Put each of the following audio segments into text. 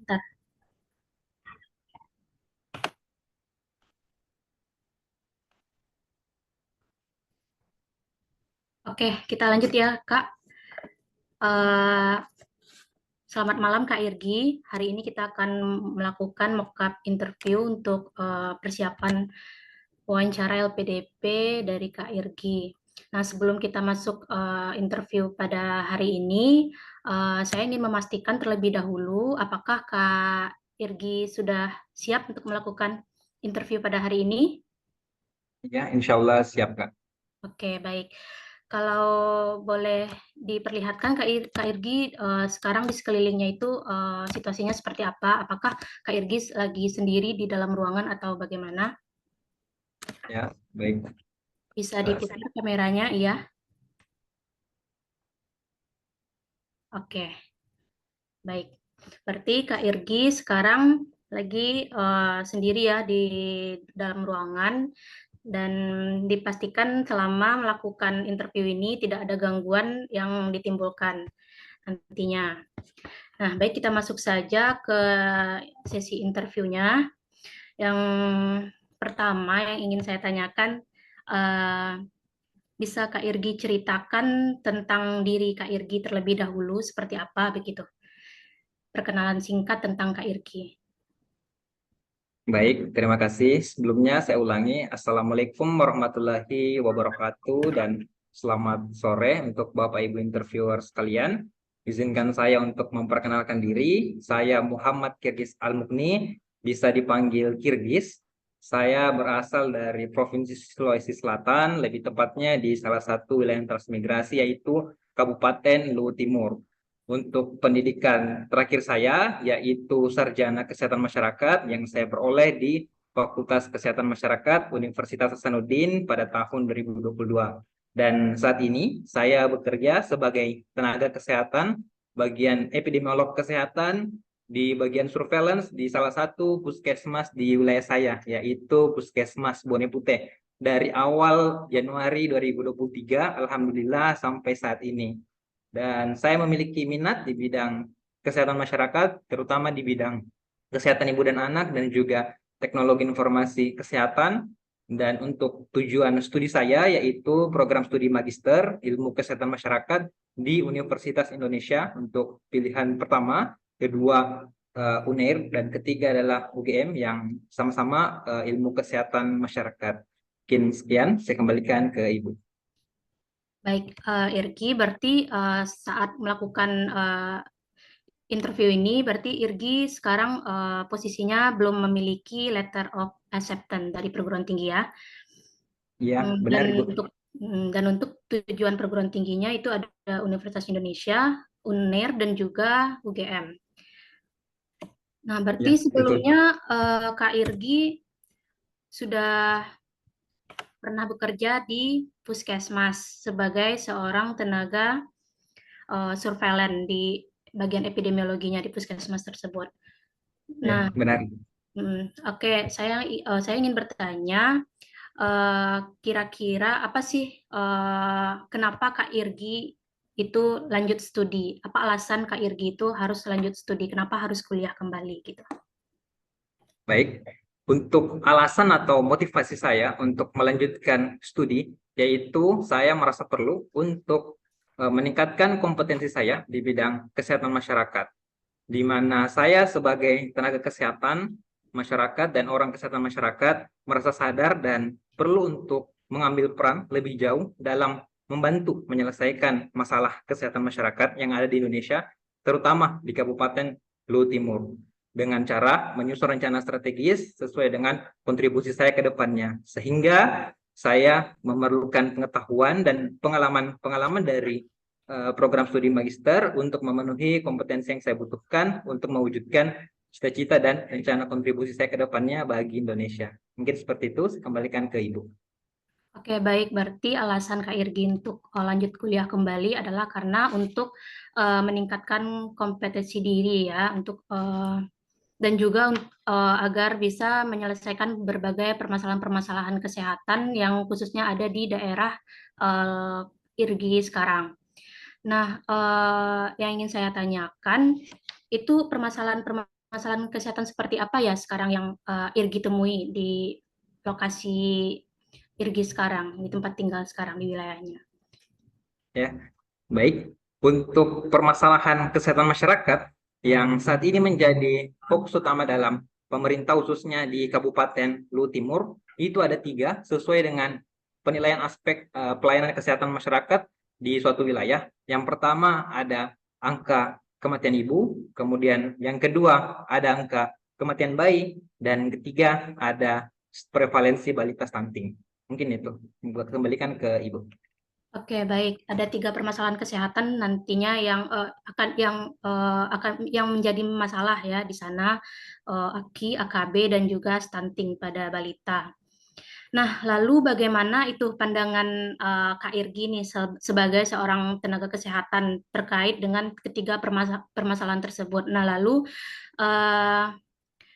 sebentar. Oke, kita lanjut ya, Kak. Selamat malam, Kak Irgi. Hari ini kita akan melakukan mock-up interview untuk persiapan wawancara LPDP dari Kak Irgi. Nah, sebelum kita masuk interview pada hari ini, saya ingin memastikan terlebih dahulu apakah Kak Irgi sudah siap untuk melakukan interview pada hari ini? Ya, insya Allah siap, Kak. Oke, baik. Kalau boleh diperlihatkan Kak Irgi sekarang di sekelilingnya itu situasinya seperti apa? Apakah Kak Irgi lagi sendiri di dalam ruangan atau bagaimana? Ya, baik. Bisa diputar kameranya, iya? Oke, baik. Berarti Kak Irgi sekarang lagi sendiri ya di dalam ruangan dan dipastikan selama melakukan interview ini tidak ada gangguan yang ditimbulkan nantinya. Nah, baik kita masuk saja ke sesi interviewnya. Yang pertama yang ingin saya tanyakan, bisa Kak Irgi ceritakan tentang diri Kak Irgi terlebih dahulu seperti apa begitu? Perkenalan singkat tentang Kak Irgi. Baik, terima kasih. Sebelumnya saya ulangi, Assalamualaikum warahmatullahi wabarakatuh dan selamat sore untuk Bapak Ibu interviewer sekalian. Izinkan saya untuk memperkenalkan diri. Saya Muhammad Kirgis Al-Mukni, bisa dipanggil Kirgis. Saya berasal dari Provinsi Sulawesi Selatan, lebih tepatnya di salah satu wilayah transmigrasi yaitu Kabupaten Luwu Timur. Untuk pendidikan terakhir saya, yaitu Sarjana Kesehatan Masyarakat yang saya peroleh di Fakultas Kesehatan Masyarakat Universitas Hasanuddin pada tahun 2022. Dan saat ini saya bekerja sebagai tenaga kesehatan bagian epidemiolog kesehatan di bagian surveillance di salah satu puskesmas di wilayah saya, yaitu Puskesmas Bone Putih. Dari awal Januari 2023, alhamdulillah sampai saat ini. Dan saya memiliki minat di bidang kesehatan masyarakat, terutama di bidang kesehatan ibu dan anak dan juga teknologi informasi kesehatan. Dan untuk tujuan studi saya yaitu program studi magister ilmu kesehatan masyarakat di Universitas Indonesia untuk pilihan pertama, kedua UNAIR, dan ketiga adalah UGM yang sama-sama ilmu kesehatan masyarakat. Mungkin sekian, saya kembalikan ke Ibu. Baik, Irgi, berarti saat melakukan interview ini, berarti Irgi sekarang posisinya belum memiliki letter of acceptance dari perguruan tinggi ya. Iya, benar Ibu. Dan untuk tujuan perguruan tingginya itu ada Universitas Indonesia, UNER, dan juga UGM. Nah, berarti Ya, betul. sebelumnya Kak Irgi sudah pernah bekerja di Puskesmas sebagai seorang tenaga surveillance di bagian epidemiologinya di Puskesmas tersebut. Ya, Nah, benar. oke, saya ingin bertanya, kira-kira apa sih kenapa Kak Irgi itu lanjut studi? Apa alasan Kak Irgi itu harus lanjut studi? Kenapa harus kuliah kembali gitu? Baik. Untuk alasan atau motivasi saya untuk melanjutkan studi, yaitu saya merasa perlu untuk meningkatkan kompetensi saya di bidang kesehatan masyarakat, di mana saya sebagai tenaga kesehatan masyarakat dan orang kesehatan masyarakat merasa sadar dan perlu untuk mengambil peran lebih jauh dalam membantu menyelesaikan masalah kesehatan masyarakat yang ada di Indonesia, terutama di Kabupaten Luwu Timur, dengan cara menyusun rencana strategis sesuai dengan kontribusi saya ke depannya, sehingga saya memerlukan pengetahuan dan pengalaman dari program studi magister untuk memenuhi kompetensi yang saya butuhkan untuk mewujudkan cita-cita dan rencana kontribusi saya ke depannya bagi Indonesia. Mungkin seperti itu, saya kembalikan ke Ibu. Oke, baik. Berarti alasan Kak Irgi untuk lanjut kuliah kembali adalah karena untuk meningkatkan kompetensi diri ya, untuk dan juga agar bisa menyelesaikan berbagai permasalahan-permasalahan kesehatan yang khususnya ada di daerah Irgi sekarang. Nah, yang ingin saya tanyakan itu permasalahan permasalahan kesehatan seperti apa ya sekarang yang IRGI temui di lokasi IRGI sekarang, di tempat tinggal sekarang di wilayahnya? Ya, baik. Untuk permasalahan kesehatan masyarakat yang saat ini menjadi fokus utama dalam pemerintah khususnya di Kabupaten Luwu Timur, itu ada 3 sesuai dengan penilaian aspek pelayanan kesehatan masyarakat di suatu wilayah. Yang pertama ada angka kematian ibu, kemudian yang kedua ada angka kematian bayi, dan ketiga ada prevalensi balita stunting. Mungkin itu, buat kembalikan ke Ibu. Oke, baik. Ada 3 permasalahan kesehatan nantinya yang menjadi masalah ya di sana, AKI, AKB, dan juga stunting pada balita. Nah, lalu bagaimana itu pandangan Kak Irgi nih sebagai seorang tenaga kesehatan terkait dengan ketiga permasalahan tersebut? Nah, lalu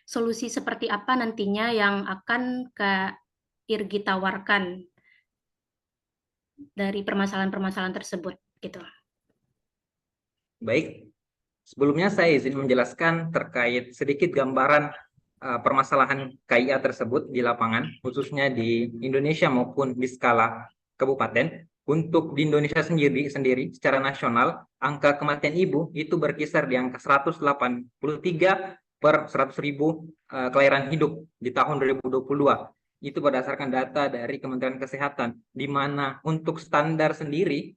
solusi seperti apa nantinya yang akan Kak Irgi tawarkan dari permasalahan-permasalahan tersebut gitu? Baik, sebelumnya saya izin menjelaskan terkait sedikit gambaran permasalahan KIA tersebut di lapangan, khususnya di Indonesia maupun di skala kabupaten. Untuk di Indonesia sendiri secara nasional, angka kematian ibu itu berkisar di angka 183 per 100.000 kelahiran hidup di tahun 2022. Itu berdasarkan data dari Kementerian Kesehatan, di mana untuk standar sendiri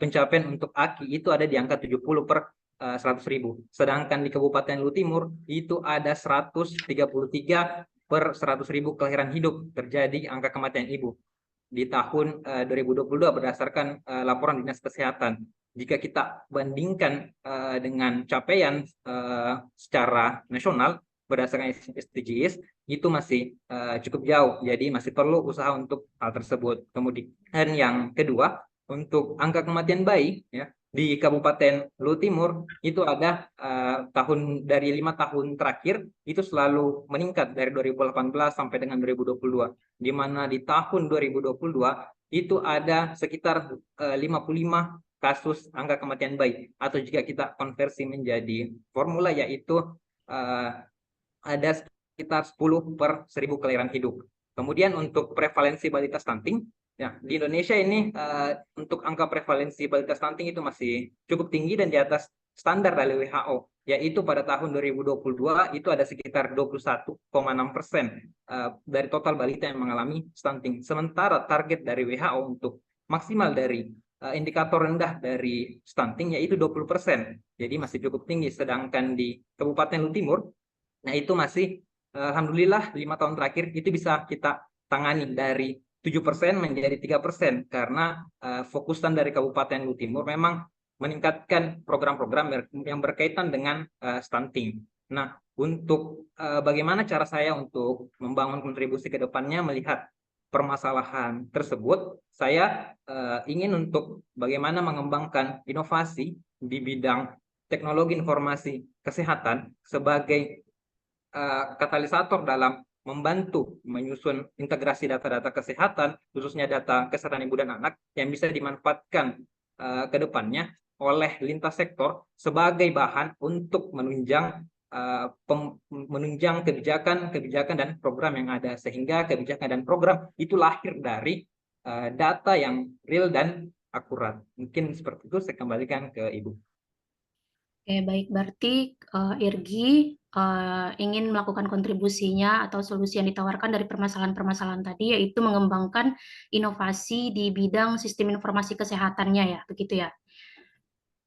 pencapaian untuk AKI itu ada di angka 70 per 100.000. Sedangkan di Kabupaten Luwu Timur itu ada 133 per 100.000 kelahiran hidup terjadi angka kematian ibu di tahun 2022 berdasarkan laporan Dinas Kesehatan. Jika kita bandingkan dengan capaian secara nasional berdasarkan SDGs, itu masih cukup jauh, jadi masih perlu usaha untuk hal tersebut. Kemudian yang kedua, untuk angka kematian bayi ya di Kabupaten Luwu Timur itu ada dari 5 tahun terakhir itu selalu meningkat dari 2018 sampai dengan 2022, di mana di tahun 2022 itu ada sekitar 55 kasus angka kematian bayi, atau jika kita konversi menjadi formula yaitu ada sekitar 10 per 1.000 kelahiran hidup. Kemudian untuk prevalensi balita stunting, ya di Indonesia ini untuk angka prevalensi balita stunting itu masih cukup tinggi dan di atas standar dari WHO, yaitu pada tahun 2022 itu ada sekitar 21,6% dari total balita yang mengalami stunting. Sementara target dari WHO untuk maksimal dari indikator rendah dari stunting yaitu 20%. Jadi masih cukup tinggi. Sedangkan di Kabupaten Luwu Timur, nah itu masih alhamdulillah 5 tahun terakhir itu bisa kita tangani dari 7% menjadi 3%, karena fokusan dari Kabupaten Luwu Timur memang meningkatkan program-program yang berkaitan dengan stunting. Nah, untuk bagaimana cara saya untuk membangun kontribusi ke depannya melihat permasalahan tersebut, saya ingin untuk bagaimana mengembangkan inovasi di bidang teknologi informasi kesehatan sebagai katalisator dalam membantu menyusun integrasi data-data kesehatan, khususnya data kesehatan ibu dan anak, yang bisa dimanfaatkan ke depannya oleh lintas sektor sebagai bahan untuk menunjang kebijakan dan program yang ada, sehingga kebijakan dan program itu lahir dari data yang real dan akurat. Mungkin seperti itu, saya kembalikan ke Ibu. Oke, baik. Berarti IRGI ingin melakukan kontribusinya atau solusi yang ditawarkan dari permasalahan-permasalahan tadi, yaitu mengembangkan inovasi di bidang sistem informasi kesehatannya ya, begitu ya?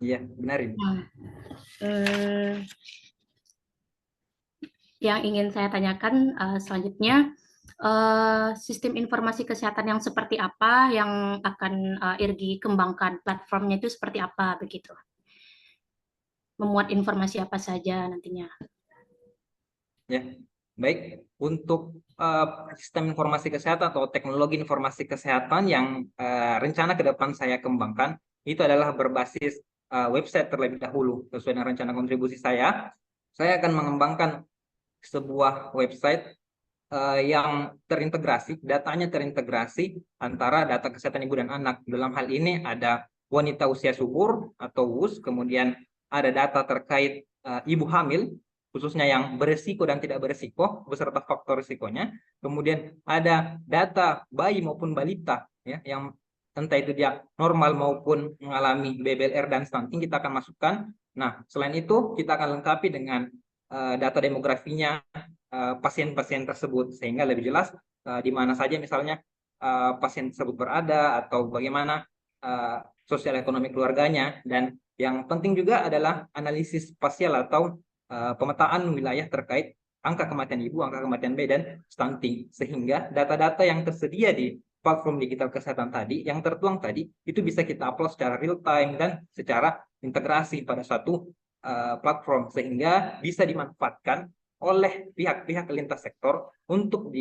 Iya, benar Ibu. Nah, yang ingin saya tanyakan selanjutnya, sistem informasi kesehatan yang seperti apa yang akan IRGI kembangkan? Platformnya itu seperti apa begitu? Memuat informasi apa saja nantinya? Ya, baik. Untuk sistem informasi kesehatan atau teknologi informasi kesehatan yang rencana ke depan saya kembangkan, itu adalah berbasis website terlebih dahulu. Sesuai dengan rencana kontribusi saya akan mengembangkan sebuah website yang terintegrasi, datanya terintegrasi antara data kesehatan ibu dan anak. Dalam hal ini ada wanita usia subur atau WUS, kemudian ada data terkait ibu hamil, khususnya yang beresiko dan tidak beresiko beserta faktor risikonya. Kemudian ada data bayi maupun balita ya, yang entah itu dia normal maupun mengalami BBLR dan stunting, kita akan masukkan. Nah, selain itu kita akan lengkapi dengan data demografinya pasien-pasien tersebut, sehingga lebih jelas di mana saja misalnya pasien tersebut berada atau bagaimana sosial ekonomi keluarganya. Dan yang penting juga adalah analisis spasial atau pemetaan wilayah terkait angka kematian ibu, angka kematian bayi, dan stunting, sehingga data-data yang tersedia di platform digital kesehatan tadi, yang tertuang tadi, itu bisa kita upload secara real time dan secara integrasi pada suatu platform, sehingga bisa dimanfaatkan oleh pihak-pihak lintas sektor untuk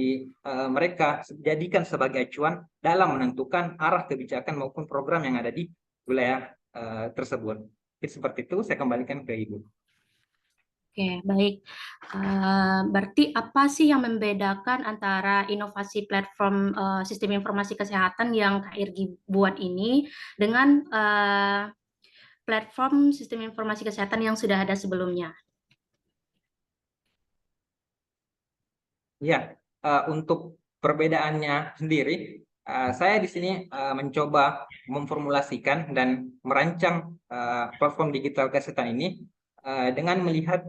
mereka jadikan sebagai acuan dalam menentukan arah kebijakan maupun program yang ada di wilayah tersebut. Jadi seperti itu, saya kembalikan ke Ibu. Oke, baik. Berarti apa sih yang membedakan antara inovasi platform sistem informasi kesehatan yang Kak Irgi buat ini dengan platform sistem informasi kesehatan yang sudah ada sebelumnya? Ya, untuk perbedaannya sendiri, saya di sini mencoba memformulasikan dan merancang platform digital kesehatan ini dengan melihat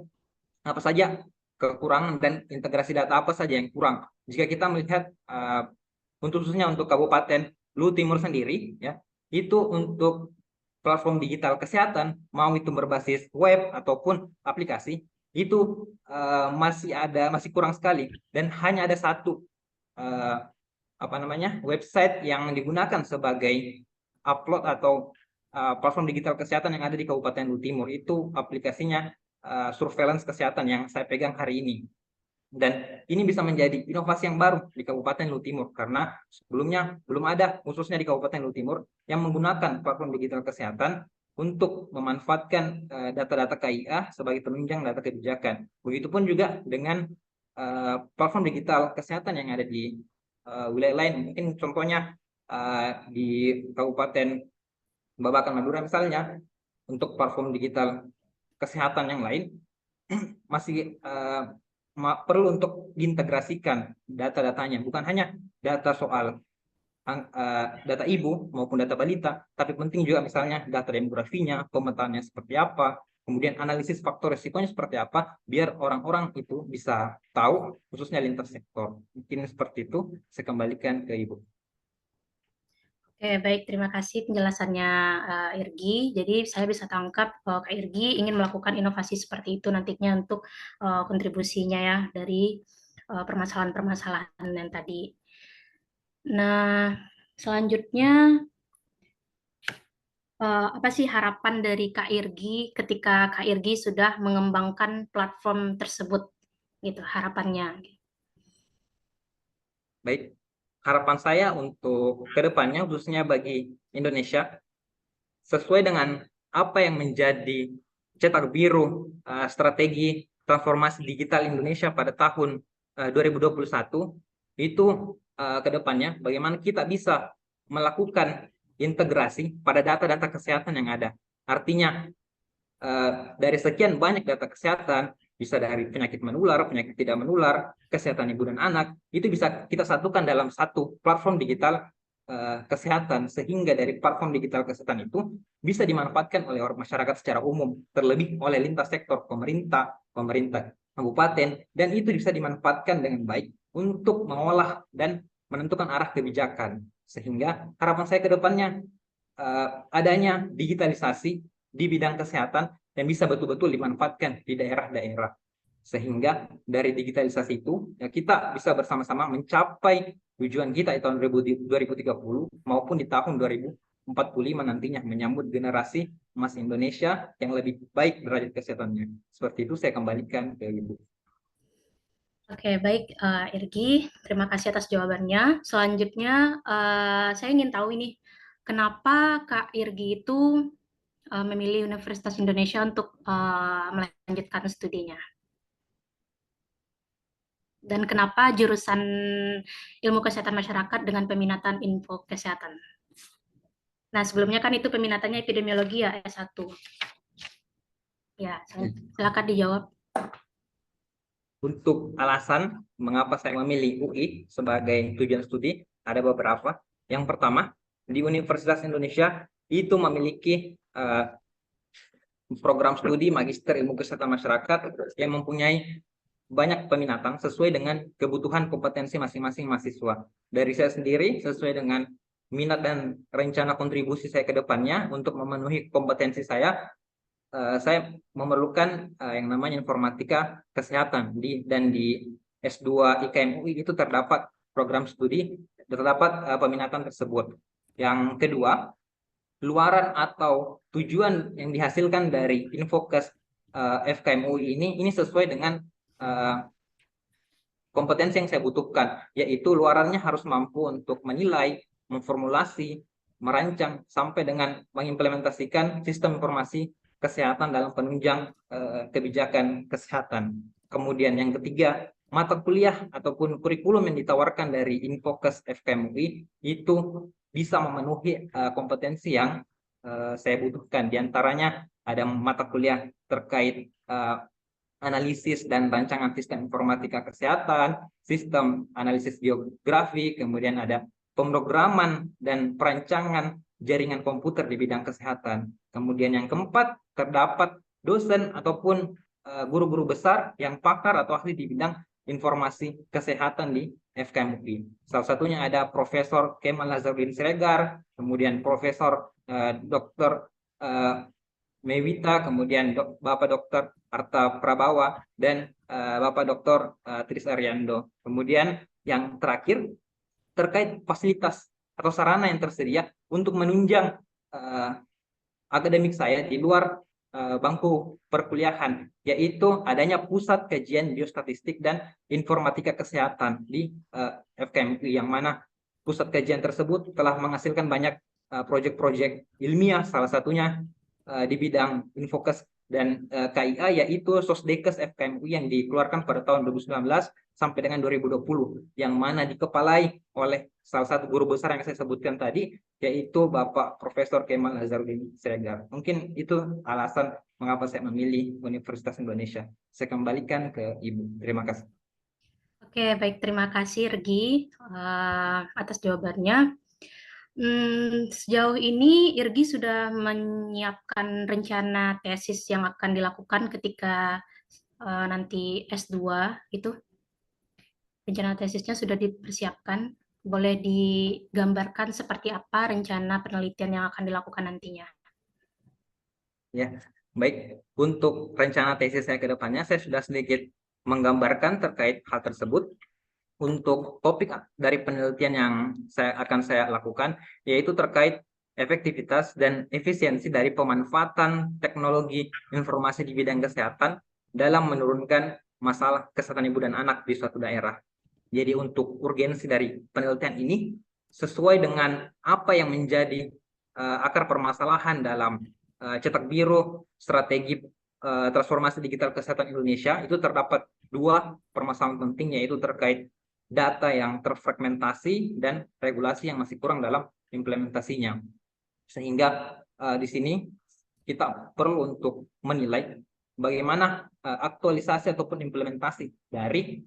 apa saja kekurangan dan integrasi data apa saja yang kurang. Jika kita melihat untuk khususnya untuk Kabupaten Luhut Timur sendiri, ya, itu untuk platform digital kesehatan, mau itu berbasis web ataupun aplikasi, itu masih kurang sekali, dan hanya ada satu website yang digunakan sebagai upload atau platform digital kesehatan yang ada di Kabupaten Luhut Timur. Itu aplikasinya surveillance kesehatan yang saya pegang hari ini. Dan ini bisa menjadi inovasi yang baru di Kabupaten Luhut Timur, karena sebelumnya belum ada, khususnya di Kabupaten Luhut Timur, yang menggunakan platform digital kesehatan untuk memanfaatkan data-data KIA sebagai penunjang data kebijakan. Begitupun juga dengan platform digital kesehatan yang ada di wilayah lain. Mungkin contohnya di Kabupaten Babakan Madura misalnya, untuk platform digital kesehatan yang lain masih perlu untuk diintegrasikan data-datanya, bukan hanya data soal data ibu maupun data balita, tapi penting juga misalnya data demografinya, pemetaannya seperti apa, kemudian analisis faktor risikonya seperti apa, biar orang-orang itu bisa tahu, khususnya lintas sektor. Mungkin seperti itu, saya kembalikan ke Ibu. Oke, baik. Terima kasih penjelasannya Irgi. Jadi saya bisa tangkap Kak Irgi ingin melakukan inovasi seperti itu nantinya untuk kontribusinya ya dari permasalahan-permasalahan yang tadi. Nah, selanjutnya apa sih harapan dari Kak Irgi ketika Kak Irgi sudah mengembangkan platform tersebut, gitu harapannya? Baik, harapan saya untuk kedepannya, khususnya bagi Indonesia, sesuai dengan apa yang menjadi cetak biru strategi transformasi digital Indonesia pada tahun 2021, itu kedepannya bagaimana kita bisa melakukan integrasi pada data-data kesehatan yang ada. Artinya dari sekian banyak data kesehatan, bisa dari penyakit menular, penyakit tidak menular, kesehatan ibu dan anak, itu bisa kita satukan dalam satu platform digital kesehatan, sehingga dari platform digital kesehatan itu bisa dimanfaatkan oleh masyarakat secara umum, terlebih oleh lintas sektor, pemerintah kabupaten, dan itu bisa dimanfaatkan dengan baik untuk mengolah dan menentukan arah kebijakan. Sehingga harapan saya ke depannya adanya digitalisasi di bidang kesehatan yang bisa betul-betul dimanfaatkan di daerah-daerah, sehingga dari digitalisasi itu ya kita bisa bersama-sama mencapai tujuan kita di tahun 2030 maupun di tahun 2045 nantinya, menyambut generasi emas Indonesia yang lebih baik derajat kesehatannya. Seperti itu, saya kembalikan ke Ibu. Oke, baik Irgi, terima kasih atas jawabannya. Selanjutnya saya ingin tahu ini, kenapa Kak Irgi itu memilih Universitas Indonesia untuk melanjutkan studinya? Dan kenapa jurusan ilmu kesehatan masyarakat dengan peminatan info kesehatan? Nah, sebelumnya kan itu peminatannya epidemiologi ya, S1. Ya, silakan dijawab. Untuk alasan mengapa saya memilih UI sebagai tujuan studi, ada beberapa. Yang pertama, di Universitas Indonesia itu memiliki program studi Magister Ilmu Kesehatan Masyarakat yang mempunyai banyak peminatan sesuai dengan kebutuhan kompetensi masing-masing mahasiswa. Dari saya sendiri, sesuai dengan minat dan rencana kontribusi saya ke depannya untuk memenuhi kompetensi saya memerlukan yang namanya informatika kesehatan dan di S2 IKM UI itu terdapat program studi, terdapat peminatan tersebut. Yang kedua, luaran atau tujuan yang dihasilkan dari Infokes FKM UI ini sesuai dengan kompetensi yang saya butuhkan, yaitu luarannya harus mampu untuk menilai, memformulasi, merancang, sampai dengan mengimplementasikan sistem informasi kesehatan dalam penunjang kebijakan kesehatan. Kemudian yang ketiga, mata kuliah ataupun kurikulum yang ditawarkan dari Infokes FKM UI itu bisa memenuhi kompetensi yang saya butuhkan. Di antaranya ada mata kuliah terkait analisis dan rancangan sistem informatika kesehatan, sistem analisis geografi, kemudian ada pemrograman dan perancangan jaringan komputer di bidang kesehatan. Kemudian yang keempat, terdapat dosen ataupun guru-guru besar yang pakar atau ahli di bidang informasi kesehatan di FKM UI. Salah satunya ada Profesor Kemal Nazarudin Siregar, kemudian Profesor Dr. Mewita, kemudian Bapak Dr. Arta Prabawa, dan Bapak Dr. Tris Ariando. Kemudian yang terakhir, terkait fasilitas atau sarana yang tersedia untuk menunjang akademik saya di luar bangku perkuliahan, yaitu adanya Pusat Kajian Biostatistik dan Informatika Kesehatan di FKM UI, yang mana pusat kajian tersebut telah menghasilkan banyak proyek-proyek ilmiah, salah satunya di bidang Infokes dan KIA, yaitu Sosdekes FKM UI yang dikeluarkan pada tahun 2019 sampai dengan 2020, yang mana dikepalai oleh salah satu guru besar yang saya sebutkan tadi, yaitu Bapak Profesor Kemal Nazarudin Siregar. Mungkin itu alasan mengapa saya memilih Universitas Indonesia. Saya kembalikan ke Ibu. Terima kasih. Oke, baik. Terima kasih, Regi, atas jawabannya. Sejauh ini Irgi sudah menyiapkan rencana tesis yang akan dilakukan ketika nanti S2 itu. Rencana tesisnya sudah dipersiapkan. Boleh digambarkan seperti apa rencana penelitian yang akan dilakukan nantinya? Ya, baik. Untuk rencana tesis saya ke depannya, saya sudah sedikit menggambarkan terkait hal tersebut. Untuk topik dari penelitian yang akan saya lakukan, yaitu terkait efektivitas dan efisiensi dari pemanfaatan teknologi informasi di bidang kesehatan dalam menurunkan masalah kesehatan ibu dan anak di suatu daerah. Jadi untuk urgensi dari penelitian ini sesuai dengan apa yang menjadi akar permasalahan dalam cetak biru strategi transformasi digital kesehatan Indonesia, itu terdapat dua permasalahan penting, yaitu terkait data yang terfragmentasi dan regulasi yang masih kurang dalam implementasinya. Sehingga di sini kita perlu untuk menilai bagaimana aktualisasi ataupun implementasi dari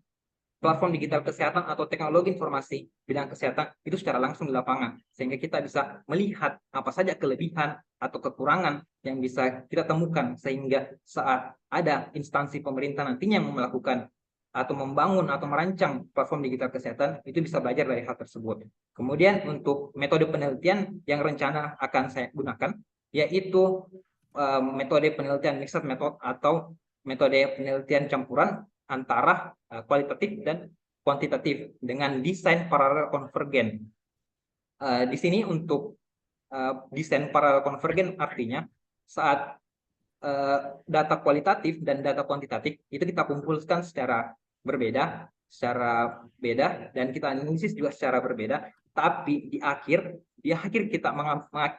platform digital kesehatan atau teknologi informasi bidang kesehatan itu secara langsung di lapangan, sehingga kita bisa melihat apa saja kelebihan atau kekurangan yang bisa kita temukan, sehingga saat ada instansi pemerintah nantinya yang melakukan atau membangun atau merancang platform digital kesehatan, itu bisa belajar dari hal tersebut. Kemudian untuk metode penelitian yang rencana akan saya gunakan, yaitu metode penelitian mixed method atau metode penelitian campuran antara kualitatif dan kuantitatif dengan desain paralel konvergen. Di sini untuk desain paralel konvergen artinya saat data kualitatif dan data kuantitatif itu kita kumpulkan secara beda dan kita analisis juga secara berbeda, tapi di akhir kita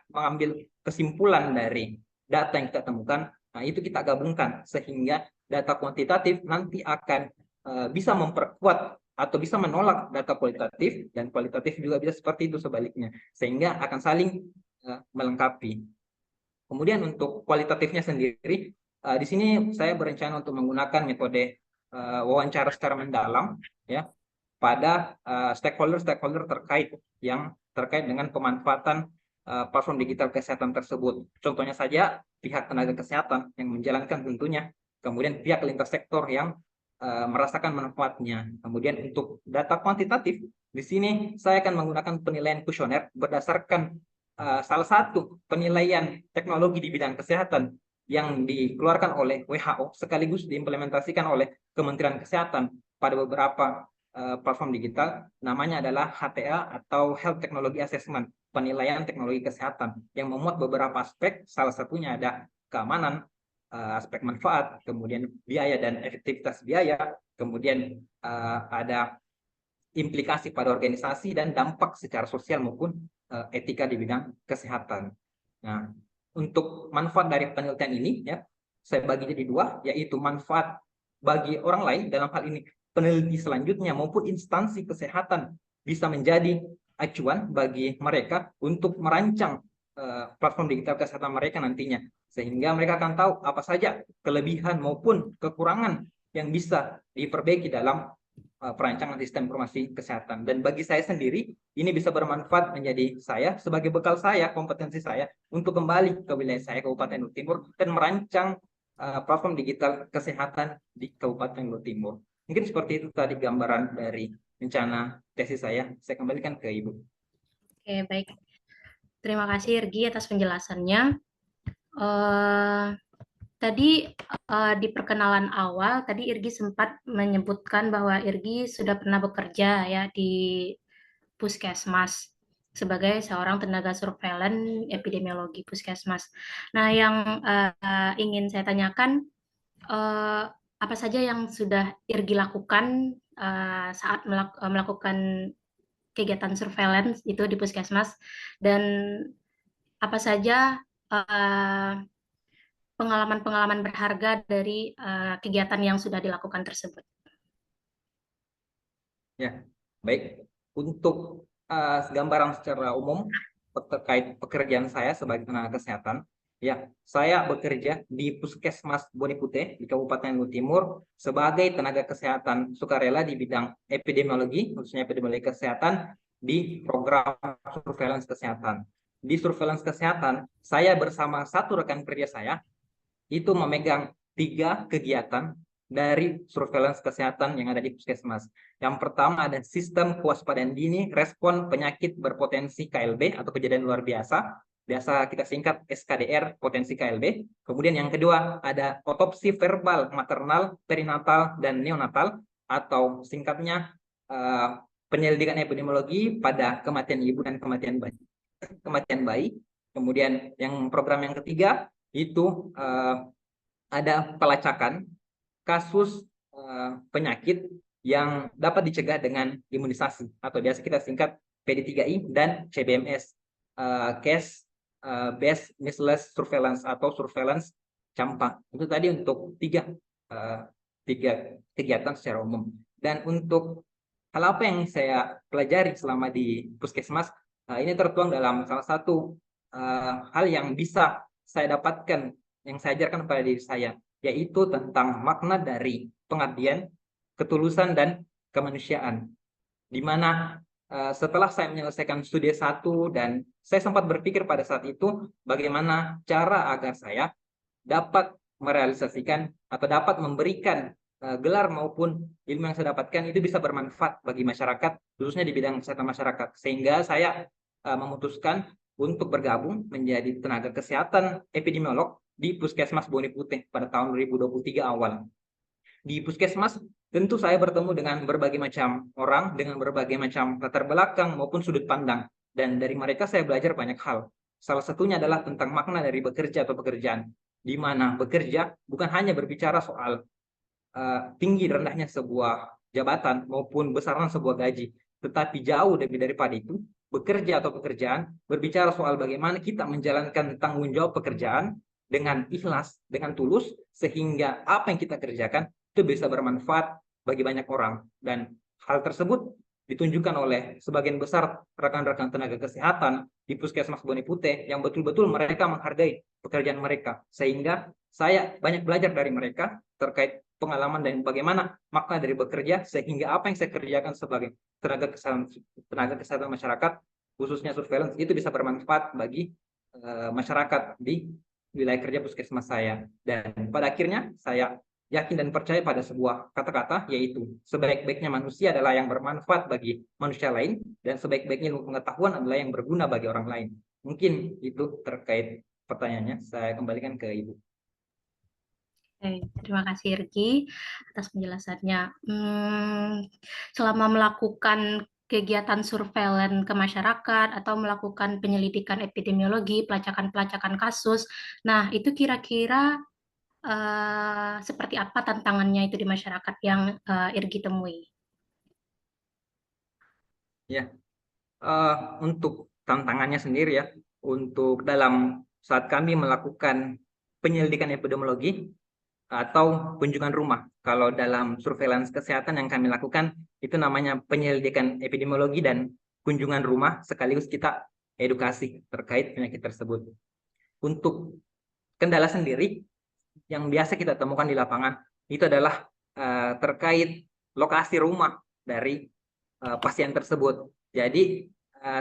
mengambil kesimpulan dari data yang kita temukan. Nah, itu kita gabungkan sehingga data kuantitatif nanti akan bisa memperkuat atau bisa menolak data kualitatif, dan kualitatif juga bisa seperti itu sebaliknya, sehingga akan saling melengkapi. Kemudian untuk kualitatifnya sendiri, di sini saya berencana untuk menggunakan metode wawancara secara mendalam ya pada stakeholder-stakeholder terkait dengan pemanfaatan platform digital kesehatan tersebut. Contohnya saja pihak tenaga kesehatan yang menjalankan tentunya, kemudian pihak lintas sektor yang merasakan manfaatnya. Kemudian untuk data kuantitatif, di sini saya akan menggunakan penilaian kuesioner berdasarkan salah satu penilaian teknologi di bidang kesehatan yang dikeluarkan oleh WHO sekaligus diimplementasikan oleh Kementerian Kesehatan pada beberapa platform digital, namanya adalah HTA atau Health Technology Assessment, penilaian teknologi kesehatan yang memuat beberapa aspek, salah satunya ada keamanan, aspek manfaat, kemudian biaya dan efektivitas biaya, kemudian ada implikasi pada organisasi dan dampak secara sosial maupun etika di bidang kesehatan. Nah, untuk manfaat dari penelitian ini ya, saya bagi jadi dua, yaitu manfaat bagi orang lain, dalam hal ini peneliti selanjutnya maupun instansi kesehatan bisa menjadi acuan bagi mereka untuk merancang platform digital kesehatan mereka nantinya, sehingga mereka akan tahu apa saja kelebihan maupun kekurangan yang bisa diperbaiki dalam perancangan sistem informasi kesehatan. Dan bagi saya sendiri, ini bisa bermanfaat menjadi saya sebagai bekal saya, kompetensi saya untuk kembali ke wilayah saya, Kabupaten Luhut Timur, dan merancang platform digital kesehatan di Kabupaten Luhut Timur. Mungkin seperti itu tadi gambaran dari rencana tesis saya. Saya kembalikan ke Ibu. Oke, baik. Terima kasih Irgi atas penjelasannya. Tadi di perkenalan awal, tadi Irgi sempat menyebutkan bahwa Irgi sudah pernah bekerja ya di Puskesmas sebagai seorang tenaga surveillance epidemiologi Puskesmas. Nah, yang ingin saya tanyakan, apa saja yang sudah Irgi lakukan saat melakukan kegiatan surveillance itu di Puskesmas, dan apa saja pengalaman-pengalaman berharga dari kegiatan yang sudah dilakukan tersebut. Ya, baik. Untuk gambaran secara umum terkait pekerjaan saya sebagai tenaga kesehatan, ya, saya bekerja di Puskesmas Bonipute di Kabupaten Luhut Timur sebagai tenaga kesehatan sukarela di bidang epidemiologi, khususnya epidemiologi kesehatan di program surveillance kesehatan. Di surveillance kesehatan, saya bersama satu rekan kerja saya itu memegang 3 kegiatan dari surveillance kesehatan yang ada di Puskesmas. Yang pertama ada sistem kewaspadaan dini respon penyakit berpotensi KLB atau kejadian luar biasa. Biasa kita singkat SKDR potensi KLB. Kemudian yang kedua ada otopsi verbal maternal, perinatal, dan neonatal atau singkatnya penyelidikan epidemiologi pada kematian ibu dan kematian bayi. Kemudian yang program yang ketiga itu ada pelacakan kasus penyakit yang dapat dicegah dengan imunisasi atau biasa kita singkat PD3I dan CBMS, Case Based Measles Surveillance atau surveillance campak. Itu tadi untuk tiga kegiatan secara umum. Dan untuk hal apa yang saya pelajari selama di Puskesmas, ini tertuang dalam salah satu hal yang bisa saya dapatkan, yang saya ajarkan pada diri saya, yaitu tentang makna dari pengabdian, ketulusan, dan kemanusiaan. Di mana setelah saya menyelesaikan studi S1 dan saya sempat berpikir pada saat itu bagaimana cara agar saya dapat merealisasikan atau dapat memberikan gelar maupun ilmu yang saya dapatkan itu bisa bermanfaat bagi masyarakat, khususnya di bidang kesehatan masyarakat. Sehingga saya memutuskan untuk bergabung menjadi tenaga kesehatan epidemiolog di Puskesmas Bonipute pada tahun 2023 awal. Di Puskesmas tentu saya bertemu dengan berbagai macam orang, dengan berbagai macam latar belakang maupun sudut pandang. Dan dari mereka saya belajar banyak hal. Salah satunya adalah tentang makna dari bekerja atau pekerjaan. Di mana bekerja bukan hanya berbicara soal tinggi rendahnya sebuah jabatan maupun besaran sebuah gaji, tetapi jauh lebih daripada itu, bekerja atau pekerjaan berbicara soal bagaimana kita menjalankan tanggung jawab pekerjaan dengan ikhlas, dengan tulus, sehingga apa yang kita kerjakan itu bisa bermanfaat bagi banyak orang. Dan hal tersebut ditunjukkan oleh sebagian besar rekan-rekan tenaga kesehatan di Puskesmas Bonipute yang betul-betul mereka menghargai pekerjaan mereka, sehingga saya banyak belajar dari mereka terkait pengalaman dan bagaimana makna dari bekerja, sehingga apa yang saya kerjakan sebagai tenaga kesehatan masyarakat, khususnya surveillance, itu bisa bermanfaat bagi masyarakat di wilayah kerja puskesmas saya. Dan pada akhirnya saya yakin dan percaya pada sebuah kata-kata, yaitu sebaik-baiknya manusia adalah yang bermanfaat bagi manusia lain, dan sebaik-baiknya ilmu pengetahuan adalah yang berguna bagi orang lain. Mungkin itu terkait pertanyaannya. Saya kembalikan ke Ibu. Oke, terima kasih Irgi atas penjelasannya. Selama melakukan kegiatan surveillance ke masyarakat atau melakukan penyelidikan epidemiologi, pelacakan-pelacakan kasus, nah itu kira-kira seperti apa tantangannya itu di masyarakat yang Irgi temui? Ya, untuk tantangannya sendiri ya, untuk dalam saat kami melakukan penyelidikan epidemiologi atau kunjungan rumah. Kalau dalam surveillance kesehatan yang kami lakukan, itu namanya penyelidikan epidemiologi dan kunjungan rumah, sekaligus kita edukasi terkait penyakit tersebut. Untuk kendala sendiri, yang biasa kita temukan di lapangan, itu adalah terkait lokasi rumah dari pasien tersebut. Jadi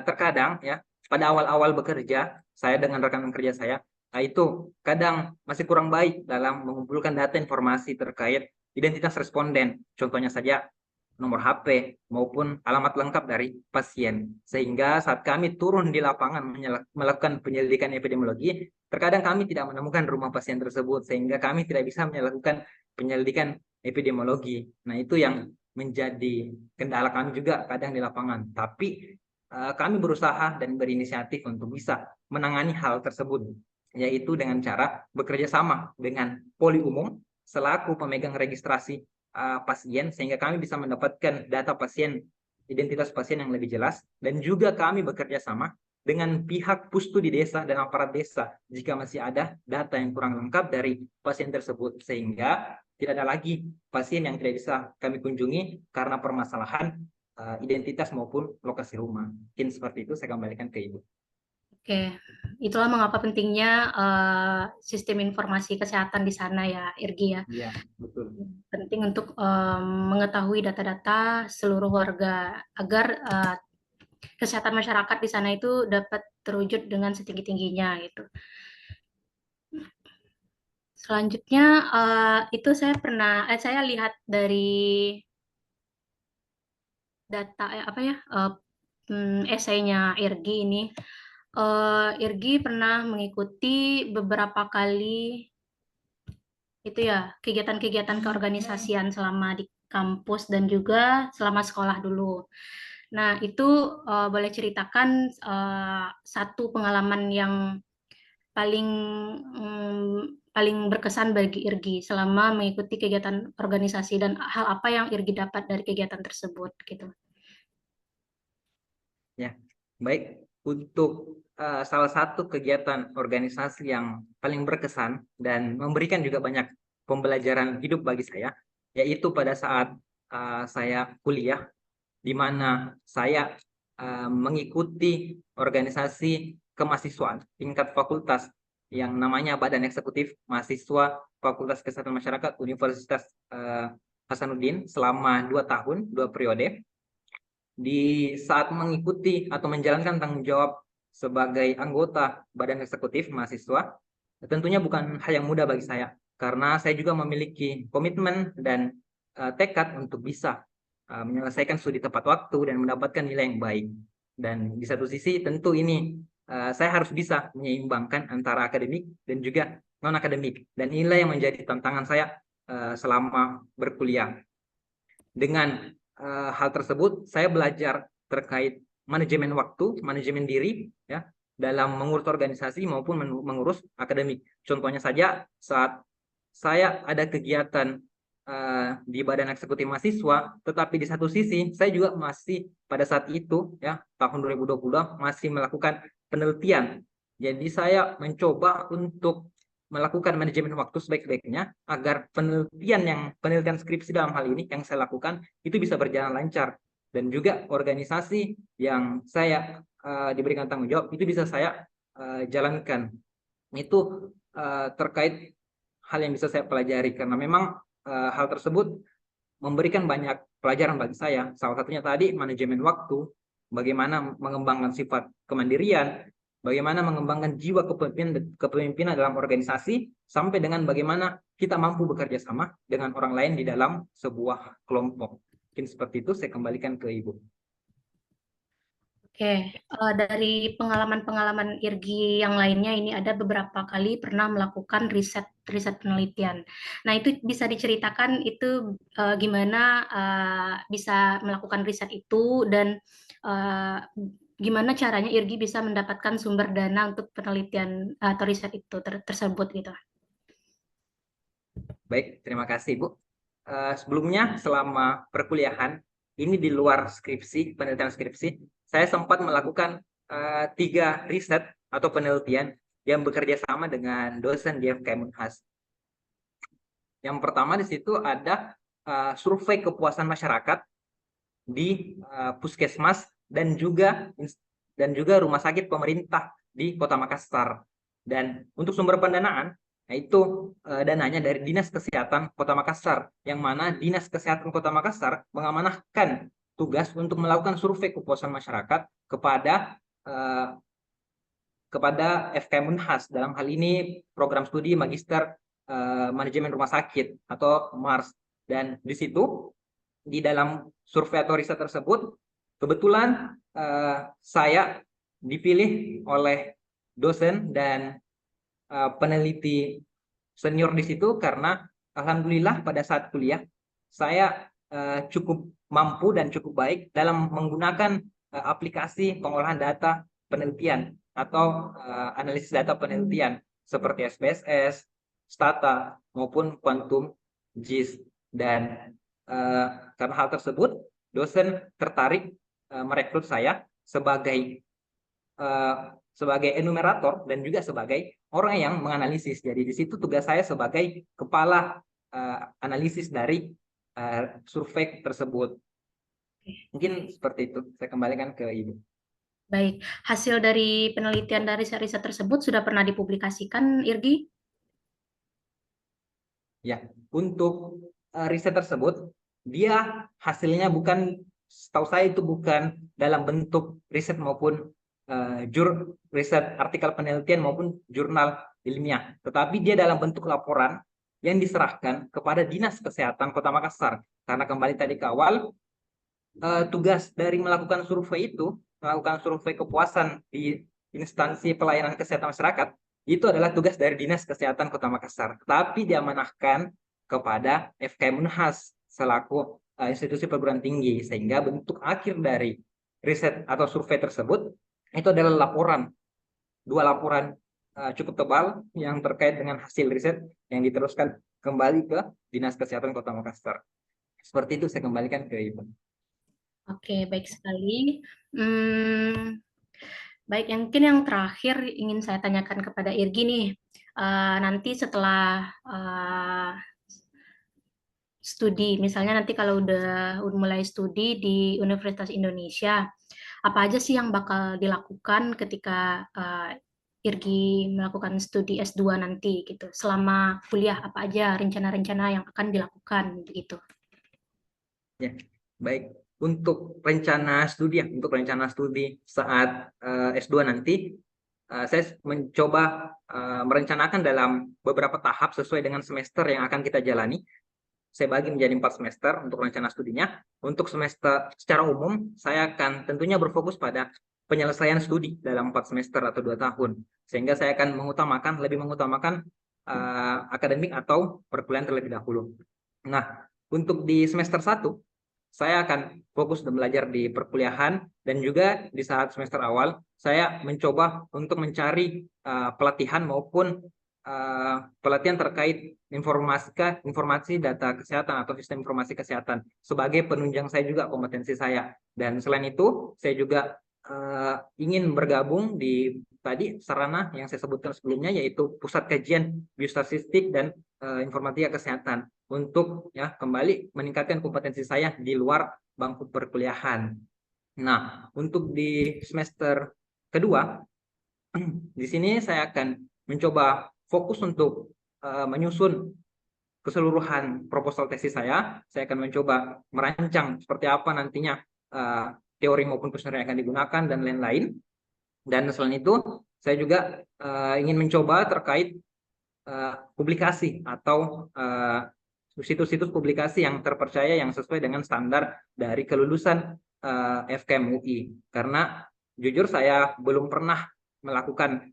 terkadang ya, pada awal-awal bekerja, saya dengan rekan kerja saya, itu kadang masih kurang baik dalam mengumpulkan data informasi terkait identitas responden. Contohnya saja nomor HP maupun alamat lengkap dari pasien. Sehingga saat kami turun di lapangan melakukan penyelidikan epidemiologi, terkadang kami tidak menemukan rumah pasien tersebut, sehingga kami tidak bisa melakukan penyelidikan epidemiologi. Nah, itu yang menjadi kendala kami juga kadang di lapangan. Tapi kami berusaha dan berinisiatif untuk bisa menangani hal tersebut, yaitu dengan cara bekerja sama dengan poli umum selaku pemegang registrasi pasien, sehingga kami bisa mendapatkan data pasien, identitas pasien yang lebih jelas, dan juga kami bekerja sama dengan pihak pustu di desa dan aparat desa jika masih ada data yang kurang lengkap dari pasien tersebut, sehingga tidak ada lagi pasien yang tidak bisa kami kunjungi karena permasalahan identitas maupun lokasi rumah. Mungkin seperti itu, saya kembalikan ke Ibu. Oke, itulah mengapa pentingnya sistem informasi kesehatan di sana ya, Irgi ya. Iya, betul. Penting untuk mengetahui data-data seluruh warga agar kesehatan masyarakat di sana itu dapat terwujud dengan setinggi-tingginya gitu. Selanjutnya itu saya lihat dari data esainya Irgi ini. Irgi pernah mengikuti beberapa kali itu ya kegiatan-kegiatan keorganisasian selama di kampus dan juga selama sekolah dulu. Nah, itu boleh ceritakan satu pengalaman yang paling paling berkesan bagi Irgi selama mengikuti kegiatan organisasi dan hal apa yang Irgi dapat dari kegiatan tersebut gitu. Ya, baik. Untuk salah satu kegiatan organisasi yang paling berkesan dan memberikan juga banyak pembelajaran hidup bagi saya, yaitu pada saat saya kuliah, di mana saya mengikuti organisasi kemahasiswaan tingkat fakultas yang namanya Badan Eksekutif Mahasiswa Fakultas Kesehatan Masyarakat Universitas Hasanuddin selama 2 tahun, 2 periode. Di saat mengikuti atau menjalankan tanggung jawab sebagai anggota Badan Eksekutif Mahasiswa, tentunya bukan hal yang mudah bagi saya, karena saya juga memiliki komitmen dan tekad untuk bisa menyelesaikan studi tepat waktu dan mendapatkan nilai yang baik. Dan di satu sisi tentu ini saya harus bisa menyeimbangkan antara akademik dan juga non-akademik. Dan inilah yang menjadi tantangan saya selama berkuliah. Dengan hal tersebut, saya belajar terkait manajemen waktu, manajemen diri, ya, dalam mengurus organisasi maupun mengurus akademik. Contohnya saja, saat saya ada kegiatan di Badan Eksekutif Mahasiswa, tetapi di satu sisi saya juga masih pada saat itu, ya, tahun 2020 masih melakukan penelitian. Jadi saya mencoba untuk melakukan manajemen waktu sebaik-baiknya agar penelitian skripsi dalam hal ini yang saya lakukan itu bisa berjalan lancar, dan juga organisasi yang saya diberikan tanggung jawab itu bisa saya jalankan. Itu terkait hal yang bisa saya pelajari, karena memang hal tersebut memberikan banyak pelajaran bagi saya. Salah satunya tadi manajemen waktu, bagaimana mengembangkan sifat kemandirian, bagaimana mengembangkan jiwa kepemimpinan dalam organisasi, sampai dengan bagaimana kita mampu bekerja sama dengan orang lain di dalam sebuah kelompok. Mungkin seperti itu, saya kembalikan ke Ibu. Oke, dari pengalaman-pengalaman Irgi yang lainnya ini ada beberapa kali pernah melakukan riset penelitian. Nah, itu bisa diceritakan itu gimana bisa melakukan riset itu dan gimana caranya Irgi bisa mendapatkan sumber dana untuk penelitian atau riset itu tersebut gitu. Baik, terima kasih Bu. Sebelumnya selama perkuliahan, ini di luar skripsi, penelitian skripsi, saya sempat melakukan 3 riset atau penelitian yang bekerja sama dengan dosen di FKM Unhas. Yang pertama di situ ada survei kepuasan masyarakat di puskesmas dan juga rumah sakit pemerintah di Kota Makassar. Dan untuk sumber pendanaan, itu dananya dari Dinas Kesehatan Kota Makassar, yang mana Dinas Kesehatan Kota Makassar mengamanahkan tugas untuk melakukan survei kepuasan masyarakat kepada FKM Unhas, dalam hal ini program studi Magister Manajemen Rumah Sakit atau MARS. Dan di situ, di dalam survei atau riset tersebut, kebetulan saya dipilih oleh dosen dan peneliti senior di situ karena alhamdulillah pada saat kuliah saya cukup mampu dan cukup baik dalam menggunakan aplikasi pengolahan data penelitian atau analisis data penelitian seperti SPSS, Stata maupun Quantum GIS. Dan karena hal tersebut dosen tertarik merekrut saya sebagai enumerator dan juga sebagai orang yang menganalisis. Jadi di situ tugas saya sebagai kepala analisis dari survei tersebut. Mungkin seperti itu. Saya kembalikan ke Ibu. Baik, hasil dari penelitian dari riset tersebut sudah pernah dipublikasikan, Irgi? Ya, untuk riset tersebut, dia hasilnya bukan, setahu saya itu bukan dalam bentuk riset maupun riset artikel penelitian maupun jurnal ilmiah, tetapi dia dalam bentuk laporan yang diserahkan kepada Dinas Kesehatan Kota Makassar. Karena kembali tadi ke awal, tugas dari melakukan survei kepuasan di instansi pelayanan kesehatan masyarakat, itu adalah tugas dari Dinas Kesehatan Kota Makassar, tapi diamanahkan kepada FKM Unhas selaku institusi perguruan tinggi, sehingga bentuk akhir dari riset atau survei tersebut itu adalah dua laporan cukup tebal yang terkait dengan hasil riset yang diteruskan kembali ke Dinas Kesehatan Kota Makassar. Seperti itu, saya kembalikan ke Ibu. Oke, baik sekali. Baik, mungkin yang terakhir ingin saya tanyakan kepada Irgi nih. Nanti setelah studi, misalnya nanti kalau udah mulai studi di Universitas Indonesia, apa aja sih yang bakal dilakukan ketika Irgi melakukan studi S2 nanti gitu? Selama kuliah apa aja rencana-rencana yang akan dilakukan begitu? Ya, baik. Untuk rencana studi saat S2 nanti, saya mencoba merencanakan dalam beberapa tahap sesuai dengan semester yang akan kita jalani. Saya bagi menjadi 4 semester untuk rencana studinya. Untuk semester secara umum, saya akan tentunya berfokus pada penyelesaian studi dalam 4 semester atau 2 tahun. Sehingga saya akan lebih mengutamakan akademik atau perkuliahan terlebih dahulu. Nah, untuk di semester 1, saya akan fokus belajar di perkuliahan, dan juga di saat semester awal saya mencoba untuk mencari pelatihan maupun pelatihan terkait informasi data kesehatan atau sistem informasi kesehatan sebagai penunjang saya juga kompetensi saya. Dan selain itu, saya juga ingin bergabung di tadi sarana yang saya sebutkan sebelumnya, yaitu Pusat Kajian Biostatistik dan Informatika Kesehatan, untuk ya kembali meningkatkan kompetensi saya di luar bangku perkuliahan. Nah, untuk di semester kedua, di sini saya akan mencoba fokus untuk menyusun keseluruhan proposal tesis saya akan mencoba merancang seperti apa nantinya teori maupun prosedur yang akan digunakan dan lain-lain. Dan selain itu, saya juga ingin mencoba terkait publikasi atau situs-situs publikasi yang terpercaya yang sesuai dengan standar dari kelulusan FKM UI. Karena jujur saya belum pernah melakukan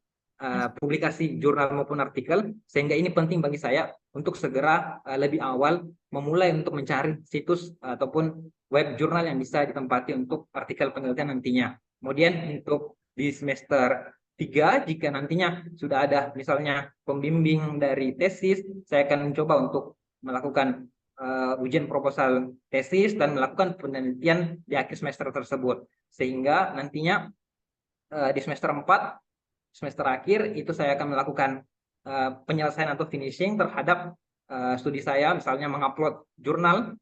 publikasi jurnal maupun artikel, sehingga ini penting bagi saya untuk segera lebih awal memulai untuk mencari situs ataupun web jurnal yang bisa ditempati untuk artikel penelitian nantinya. Kemudian untuk di semester 3, jika nantinya sudah ada misalnya pembimbing dari tesis, saya akan mencoba untuk melakukan ujian proposal tesis dan melakukan penelitian di akhir semester tersebut. Sehingga nantinya di semester 4, semester akhir, itu saya akan melakukan penyelesaian atau finishing terhadap studi saya, misalnya mengupload jurnal,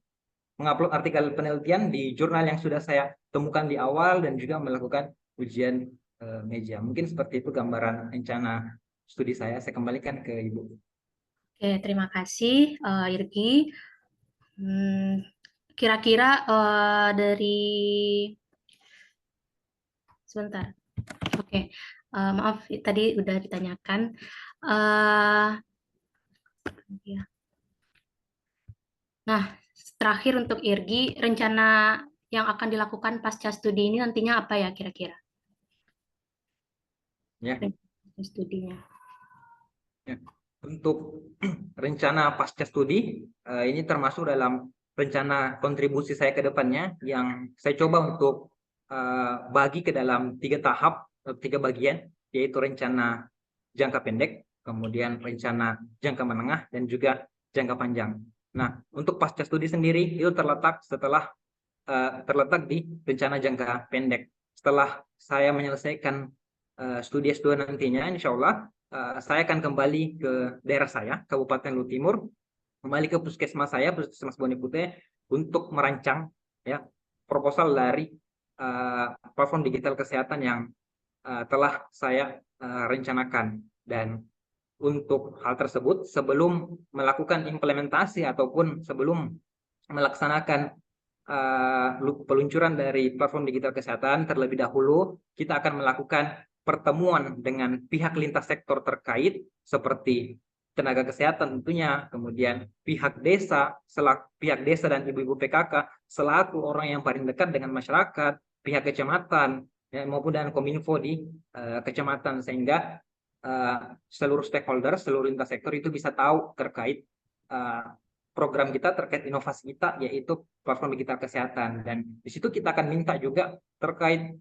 mengupload artikel penelitian di jurnal yang sudah saya temukan di awal, dan juga melakukan ujian meja. Mungkin seperti itu gambaran rencana studi saya. Saya kembalikan ke Ibu. Oke, terima kasih Irgi. Kira-kira dari sebentar. Oke, maaf tadi udah ditanyakan. Nah, terakhir untuk Irgi, rencana yang akan dilakukan pasca studi ini nantinya apa ya kira-kira? Ya. Studinya. Ya. Untuk rencana pasca studi, ini termasuk dalam rencana kontribusi saya ke depannya yang saya coba untuk bagi ke dalam 3 tahap, 3 bagian, yaitu rencana jangka pendek, kemudian rencana jangka menengah, dan juga jangka panjang. Nah, untuk pasca studi sendiri itu terletak di rencana jangka pendek. Setelah saya menyelesaikan studi S2 nantinya, insya Allah saya akan kembali ke daerah saya, Kabupaten Lu Timur, kembali ke puskesmas saya, Puskesmas Bone Putih, untuk merancang ya proposal dari platform digital kesehatan yang telah saya rencanakan. Dan untuk hal tersebut, sebelum melakukan implementasi ataupun sebelum melaksanakan peluncuran dari platform digital kesehatan, terlebih dahulu kita akan melakukan pertemuan dengan pihak lintas sektor terkait seperti tenaga kesehatan tentunya, kemudian pihak desa dan ibu-ibu PKK selaku orang yang paling dekat dengan masyarakat, pihak kecamatan ya, maupun dengan kominfo di kecamatan, sehingga seluruh stakeholder, seluruh lintas sektor itu bisa tahu terkait program kita, terkait inovasi kita, yaitu platform digital kesehatan. Dan di situ kita akan minta juga terkait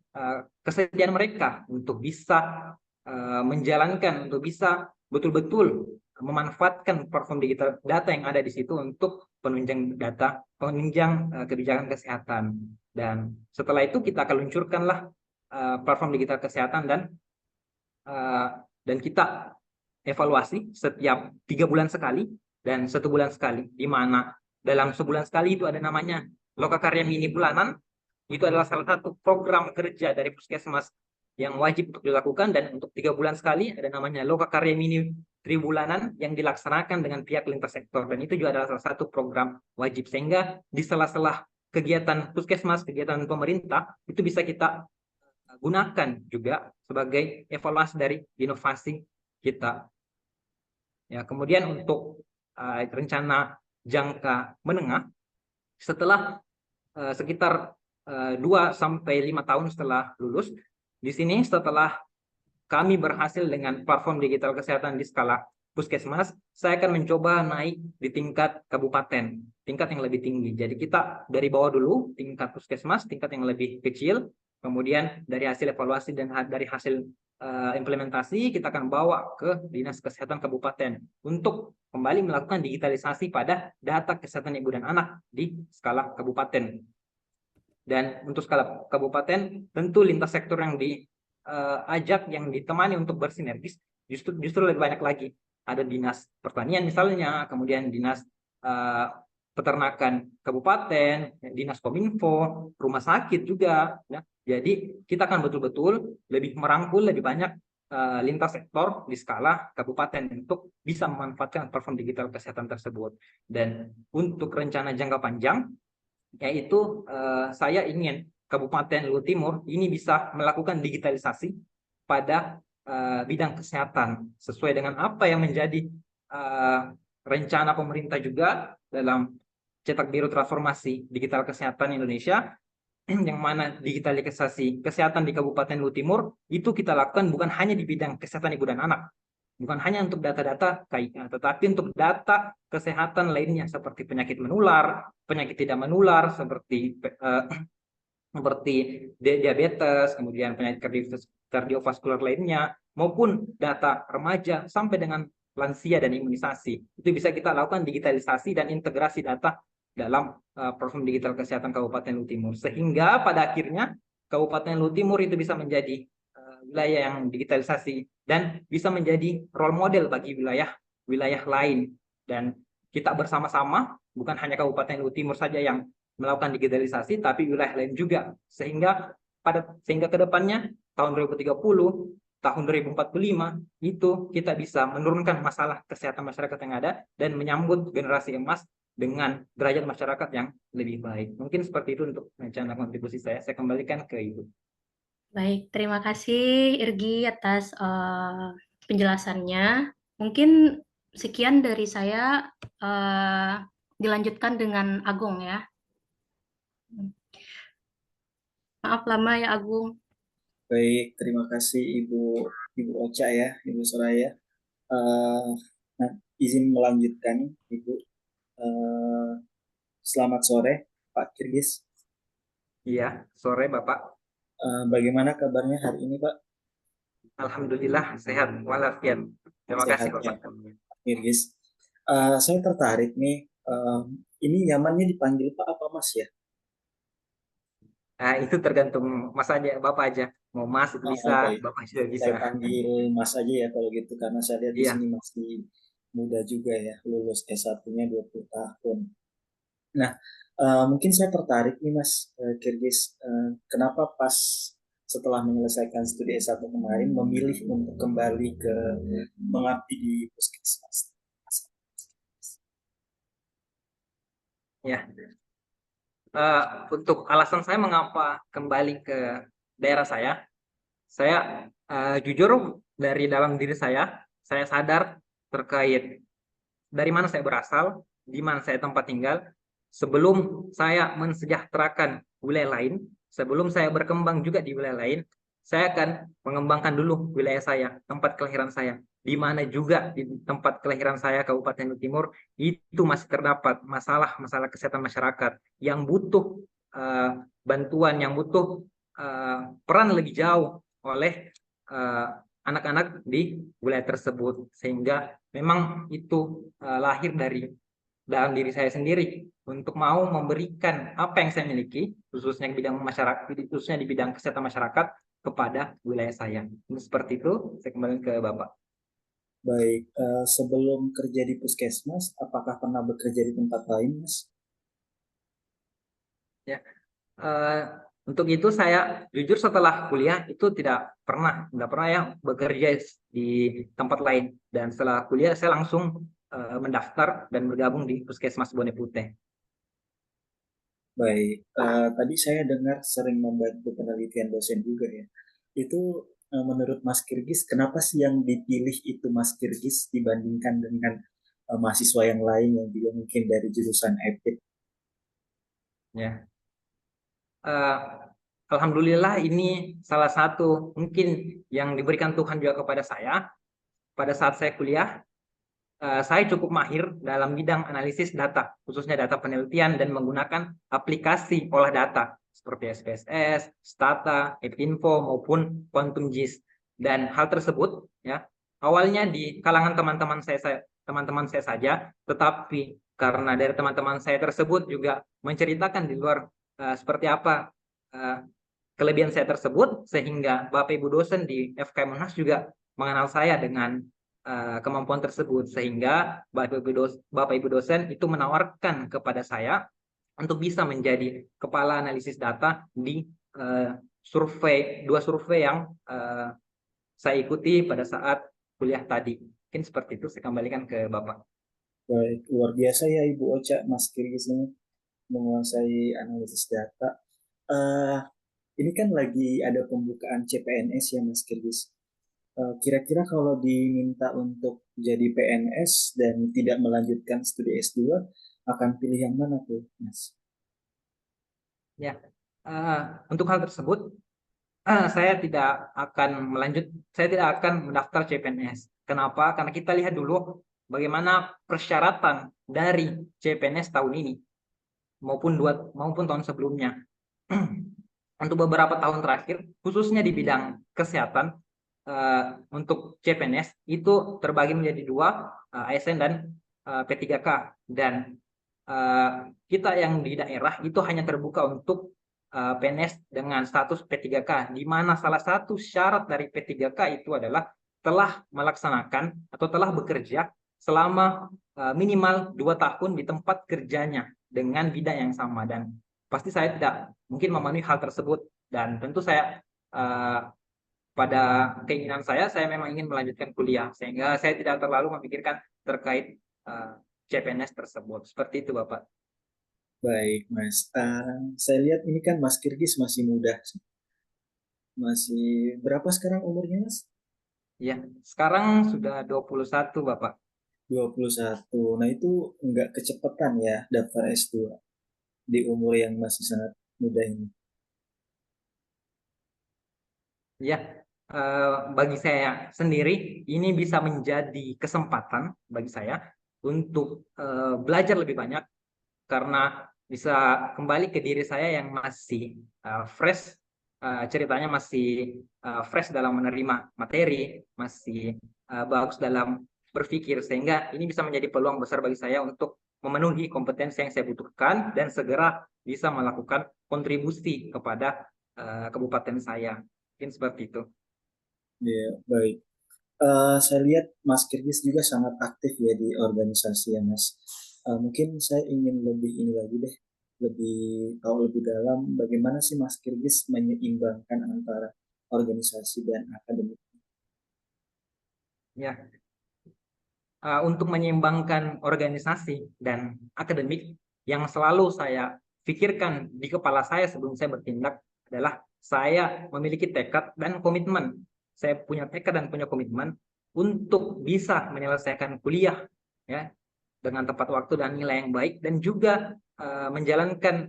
kesediaan mereka untuk bisa menjalankan, untuk bisa betul-betul memanfaatkan platform digital data yang ada di situ untuk penunjang data, penunjang kebijakan kesehatan. Dan setelah itu kita akan luncurkanlah platform digital kesehatan, dan kita evaluasi setiap 3 bulan sekali dan 1 bulan sekali, di mana dalam sebulan sekali itu ada namanya Lokakarya Mini Bulanan. Itu adalah salah satu program kerja dari puskesmas yang wajib untuk dilakukan, dan untuk 3 bulan sekali ada namanya Lokakarya Mini Tribulanan yang dilaksanakan dengan pihak lintas sektor, dan itu juga adalah salah satu program wajib, sehingga di sela-sela kegiatan puskesmas, kegiatan pemerintah, itu bisa kita gunakan juga sebagai evaluasi dari inovasi kita. Ya, kemudian untuk rencana jangka menengah, setelah sekitar 2 sampai 5 tahun setelah lulus, di sini setelah kami berhasil dengan platform digital kesehatan di skala puskesmas, saya akan mencoba naik di tingkat kabupaten, tingkat yang lebih tinggi. Jadi kita dari bawah dulu, tingkat puskesmas, tingkat yang lebih kecil, kemudian dari hasil evaluasi dan dari hasil implementasi, kita akan bawa ke Dinas Kesehatan Kabupaten untuk kembali melakukan digitalisasi pada data kesehatan ibu dan anak di skala kabupaten. Dan untuk skala kabupaten, tentu lintas sektor yang diajak, yang ditemani untuk bersinergis justru lebih banyak lagi. Ada dinas pertanian misalnya, kemudian dinas peternakan kabupaten, dinas kominfo, rumah sakit juga. Ya. Jadi kita akan betul-betul lebih merangkul lebih banyak lintas sektor di skala kabupaten untuk bisa memanfaatkan platform digital kesehatan tersebut. Dan untuk rencana jangka panjang, yaitu saya ingin Kabupaten Luhut Timur ini bisa melakukan digitalisasi pada bidang kesehatan sesuai dengan apa yang menjadi rencana pemerintah juga dalam cetak biru transformasi digital kesehatan Indonesia, yang mana digitalisasi kesehatan di Kabupaten Luhut Timur itu kita lakukan bukan hanya di bidang kesehatan ibu dan anak, bukan hanya untuk data-data KIA, tetapi untuk data kesehatan lainnya seperti penyakit menular, penyakit tidak menular seperti diabetes, kemudian penyakit kardiovaskular lainnya, maupun data remaja sampai dengan lansia dan imunisasi. Itu bisa kita lakukan digitalisasi dan integrasi data dalam platform digital kesehatan Kabupaten Luhut Timur. Sehingga pada akhirnya Kabupaten Luhut Timur itu bisa menjadi wilayah yang digitalisasi dan bisa menjadi role model bagi wilayah lain. Dan kita bersama-sama, bukan hanya Kabupaten Luhut Timur saja yang melakukan digitalisasi, tapi wilayah lain juga. Sehingga ke depannya tahun 2030, tahun 2045 itu kita bisa menurunkan masalah kesehatan masyarakat yang ada dan menyambut generasi emas dengan derajat masyarakat yang lebih baik. Mungkin seperti itu untuk rencana kontribusi saya. Saya kembalikan ke Ibu. Baik, terima kasih Irgi atas penjelasannya. Mungkin sekian dari saya, dilanjutkan dengan Agung ya. Maaf lama ya Agung. Baik, terima kasih Ibu Ocha ya, Ibu Soraya. Nah, izin melanjutkan Ibu. Selamat sore Pak Kirgis. Iya, sore Bapak. Bagaimana kabarnya hari ini Pak? Alhamdulillah sehat walafiat. Terima kasih Sehat ya, Bapak. Pak Kirgis. Saya tertarik nih, ini nyamannya dipanggil Pak apa Mas ya? Nah, itu tergantung Mas aja, Bapak aja. Mau Mas itu bisa, Baik, Bapak juga bisa. saya panggil Mas aja ya kalau gitu, karena saya lihat di Iya. sini masih muda juga ya, lulus S1-nya 20 tahun. Nah, mungkin saya tertarik nih Mas Kirgis, kenapa pas setelah menyelesaikan studi S1 kemarin memilih untuk kembali ke mengabdi di puskesmas? Ya. Untuk alasan saya mengapa kembali ke daerah saya jujur dari dalam diri saya sadar terkait dari mana saya berasal, di mana saya tempat tinggal. Sebelum saya mensejahterakan wilayah lain, sebelum saya berkembang juga di wilayah lain, saya akan mengembangkan dulu wilayah saya, tempat kelahiran saya. Di mana juga di tempat kelahiran saya, Kabupaten Luhut Timur, itu masih terdapat masalah kesehatan masyarakat yang butuh bantuan, yang butuh peran lebih jauh oleh anak-anak di wilayah tersebut. Sehingga memang itu lahir dari dalam diri saya sendiri untuk mau memberikan apa yang saya miliki, khususnya di bidang masyarakat, khususnya di bidang kesehatan masyarakat kepada wilayah saya. Seperti itu, saya kembali ke Bapak. Baik, sebelum kerja di puskesmas, apakah pernah bekerja di tempat lain, Mas? Ya, untuk itu saya jujur setelah kuliah itu tidak pernah ya bekerja di tempat lain, dan setelah kuliah saya langsung mendaftar dan bergabung di Puskesmas Bone Putih. Baik, tadi saya dengar sering membantu penelitian dosen juga ya. Itu menurut Mas Kirgis, kenapa sih yang dipilih itu Mas Kirgis dibandingkan dengan mahasiswa yang lain yang juga mungkin dari jurusan EPIT? Ya, alhamdulillah ini salah satu mungkin yang diberikan Tuhan juga kepada saya. Pada saat saya kuliah, saya cukup mahir dalam bidang analisis data, khususnya data penelitian dan menggunakan aplikasi olah data seperti SPSS, Stata, Epinfo maupun Quantum GIS. Dan hal tersebut ya awalnya di kalangan teman-teman saya saja, tetapi karena dari teman-teman saya tersebut juga menceritakan di luar seperti apa kelebihan saya tersebut, sehingga Bapak Ibu dosen di FKM Unhas juga mengenal saya dengan kemampuan tersebut, sehingga Bapak Ibu dosen itu menawarkan kepada saya untuk bisa menjadi kepala analisis data di dua survei yang saya ikuti pada saat kuliah tadi. Mungkin seperti itu, saya kembalikan ke Bapak. Baik, luar biasa ya Ibu Ocha, Mas Kirgis ini menguasai analisis data. Eh, ini kan lagi ada pembukaan CPNS ya Mas Kirgis. Kira-kira kalau diminta untuk jadi PNS dan tidak melanjutkan studi S2, akan pilih yang mana tuh, Mas? Ya, untuk hal tersebut saya tidak akan mendaftar CPNS. Kenapa? Karena kita lihat dulu bagaimana persyaratan dari CPNS tahun ini maupun tahun sebelumnya. Untuk beberapa tahun terakhir, khususnya di bidang kesehatan, untuk CPNS itu terbagi menjadi dua, ASN dan P3K. Dan kita yang di daerah itu hanya terbuka untuk PNS dengan status P3K, di mana salah satu syarat dari P3K itu adalah telah melaksanakan atau telah bekerja selama minimal 2 tahun di tempat kerjanya dengan bidang yang sama. Dan pasti saya tidak mungkin memenuhi hal tersebut, dan tentu saya pada keinginan saya memang ingin melanjutkan kuliah, sehingga saya tidak terlalu memikirkan terkait CPNS tersebut. Seperti itu, Bapak. Baik, Mas. Saya lihat ini kan Mas Kirgis masih muda. Masih berapa sekarang umurnya, Mas? Ya, sekarang sudah 21, Bapak. 21. Nah, itu nggak kecepatan ya daftar S2 di umur yang masih sangat muda ini. Ya, bagi saya sendiri ini bisa menjadi kesempatan bagi saya untuk belajar lebih banyak, karena bisa kembali ke diri saya yang masih fresh, ceritanya masih fresh dalam menerima materi, masih bagus dalam berpikir, sehingga ini bisa menjadi peluang besar bagi saya untuk memenuhi kompetensi yang saya butuhkan dan segera bisa melakukan kontribusi kepada kabupaten saya. Mungkin seperti itu. Ya, baik. Saya lihat Mas Kirgis juga sangat aktif ya di organisasi ya Mas. Mungkin saya ingin lebih ini lagi deh, lebih tahu lebih dalam bagaimana sih Mas Kirgis menyeimbangkan antara organisasi dan akademik. Ya, untuk menyeimbangkan organisasi dan akademik, yang selalu saya pikirkan di kepala saya sebelum saya bertindak adalah saya memiliki tekad dan komitmen. Saya punya tekad dan punya komitmen untuk bisa menyelesaikan kuliah ya dengan tepat waktu dan nilai yang baik, dan juga menjalankan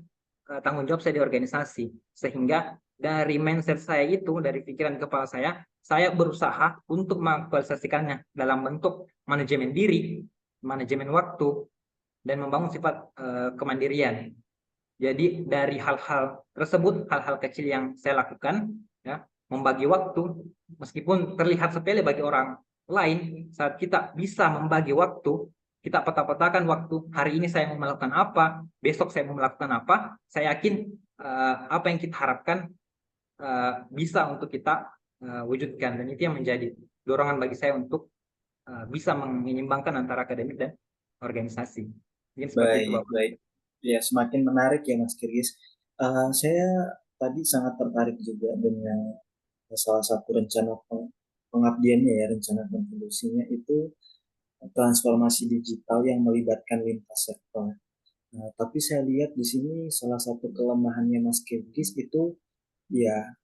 tanggung jawab saya di organisasi. Sehingga dari mindset saya itu, dari pikiran kepala saya berusaha untuk mengaktualisasikannya dalam bentuk manajemen diri, manajemen waktu, dan membangun sifat kemandirian. Jadi dari hal-hal tersebut, hal-hal kecil yang saya lakukan, ya, membagi waktu, meskipun terlihat sepele bagi orang lain, saat kita bisa membagi waktu, kita peta-petakan waktu, hari ini saya mau melakukan apa, besok saya mau melakukan apa, saya yakin apa yang kita harapkan bisa untuk kita wujudkan, dan itu yang menjadi dorongan bagi saya untuk bisa menyeimbangkan antara akademik dan organisasi. Mungkin seperti itu, Baik, Bapak. baik. Ya, semakin menarik ya Mas Kirgis. Saya tadi sangat tertarik juga dengan salah satu rencana pengabdiannya ya, rencana kontribusinya itu transformasi digital yang melibatkan lintas sektor. Nah, tapi saya lihat di sini salah satu kelemahannya Mas Kirgis itu ya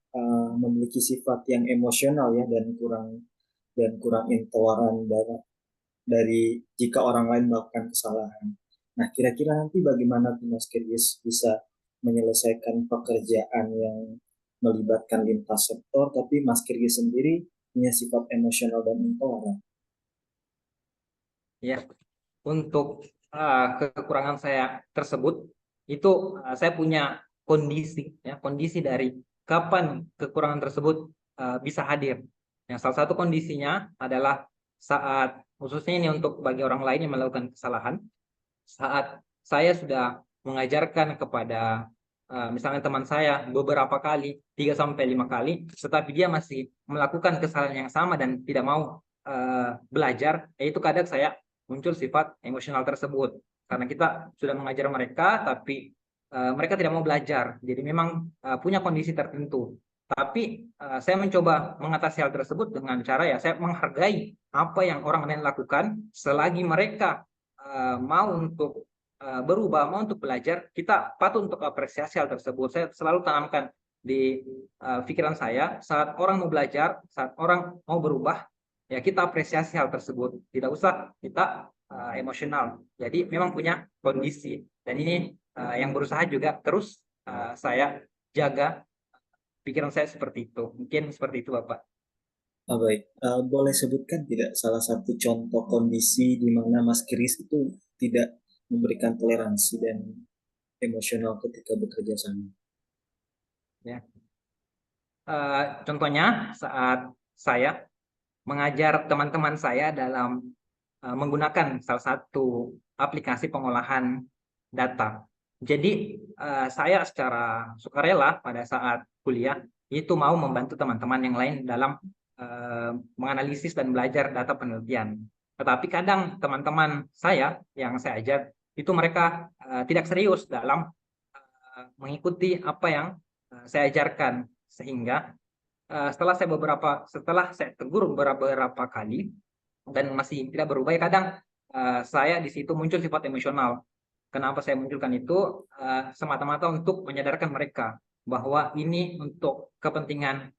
memiliki sifat yang emosional ya dan kurang intoleran dari jika orang lain melakukan kesalahan. Nah, kira-kira nanti bagaimana tuh Mas Kirgis bisa menyelesaikan pekerjaan yang melibatkan lintas sektor, tapi Mas Kirgis sendiri punya sifat emosional dan intoleran. Ya, untuk kekurangan saya tersebut itu saya punya kondisi dari kapan kekurangan tersebut bisa hadir. Yang salah satu kondisinya adalah saat, khususnya ini untuk bagi orang lain yang melakukan kesalahan, saat saya sudah mengajarkan kepada misalnya teman saya beberapa kali, 3 sampai 5 kali, tetapi dia masih melakukan kesalahan yang sama dan tidak mau belajar, itu kadang saya muncul sifat emosional tersebut, karena kita sudah mengajar mereka tapi mereka tidak mau belajar. Jadi memang punya kondisi tertentu. Tapi saya mencoba mengatasi hal tersebut dengan cara ya saya menghargai apa yang orang lain lakukan selagi mereka mau untuk berubah, mau untuk belajar, kita patut untuk apresiasi hal tersebut. Saya selalu tanamkan di pikiran saya saat orang mau belajar, saat orang mau berubah, ya kita apresiasi hal tersebut. Tidak usah kita emosional. Jadi memang punya kondisi dan ini yang berusaha juga terus saya jaga pikiran saya seperti itu. Mungkin seperti itu, Bapak. Baik, boleh sebutkan tidak salah satu contoh kondisi di mana Mas Kris itu tidak memberikan toleransi dan emosional ketika bekerja sama? Ya. Contohnya saat saya mengajar teman-teman saya dalam menggunakan salah satu aplikasi pengolahan data. Jadi saya secara sukarela pada saat kuliah itu mau membantu teman-teman yang lain dalam menganalisis dan belajar data penelitian. Tetapi kadang teman-teman saya yang saya ajar itu mereka tidak serius dalam mengikuti apa yang saya ajarkan, sehingga setelah saya tegur beberapa kali dan masih tidak berubah, ya kadang saya di situ muncul sifat emosional. Kenapa saya munculkan itu? Semata-mata untuk menyadarkan mereka bahwa ini untuk kepentingan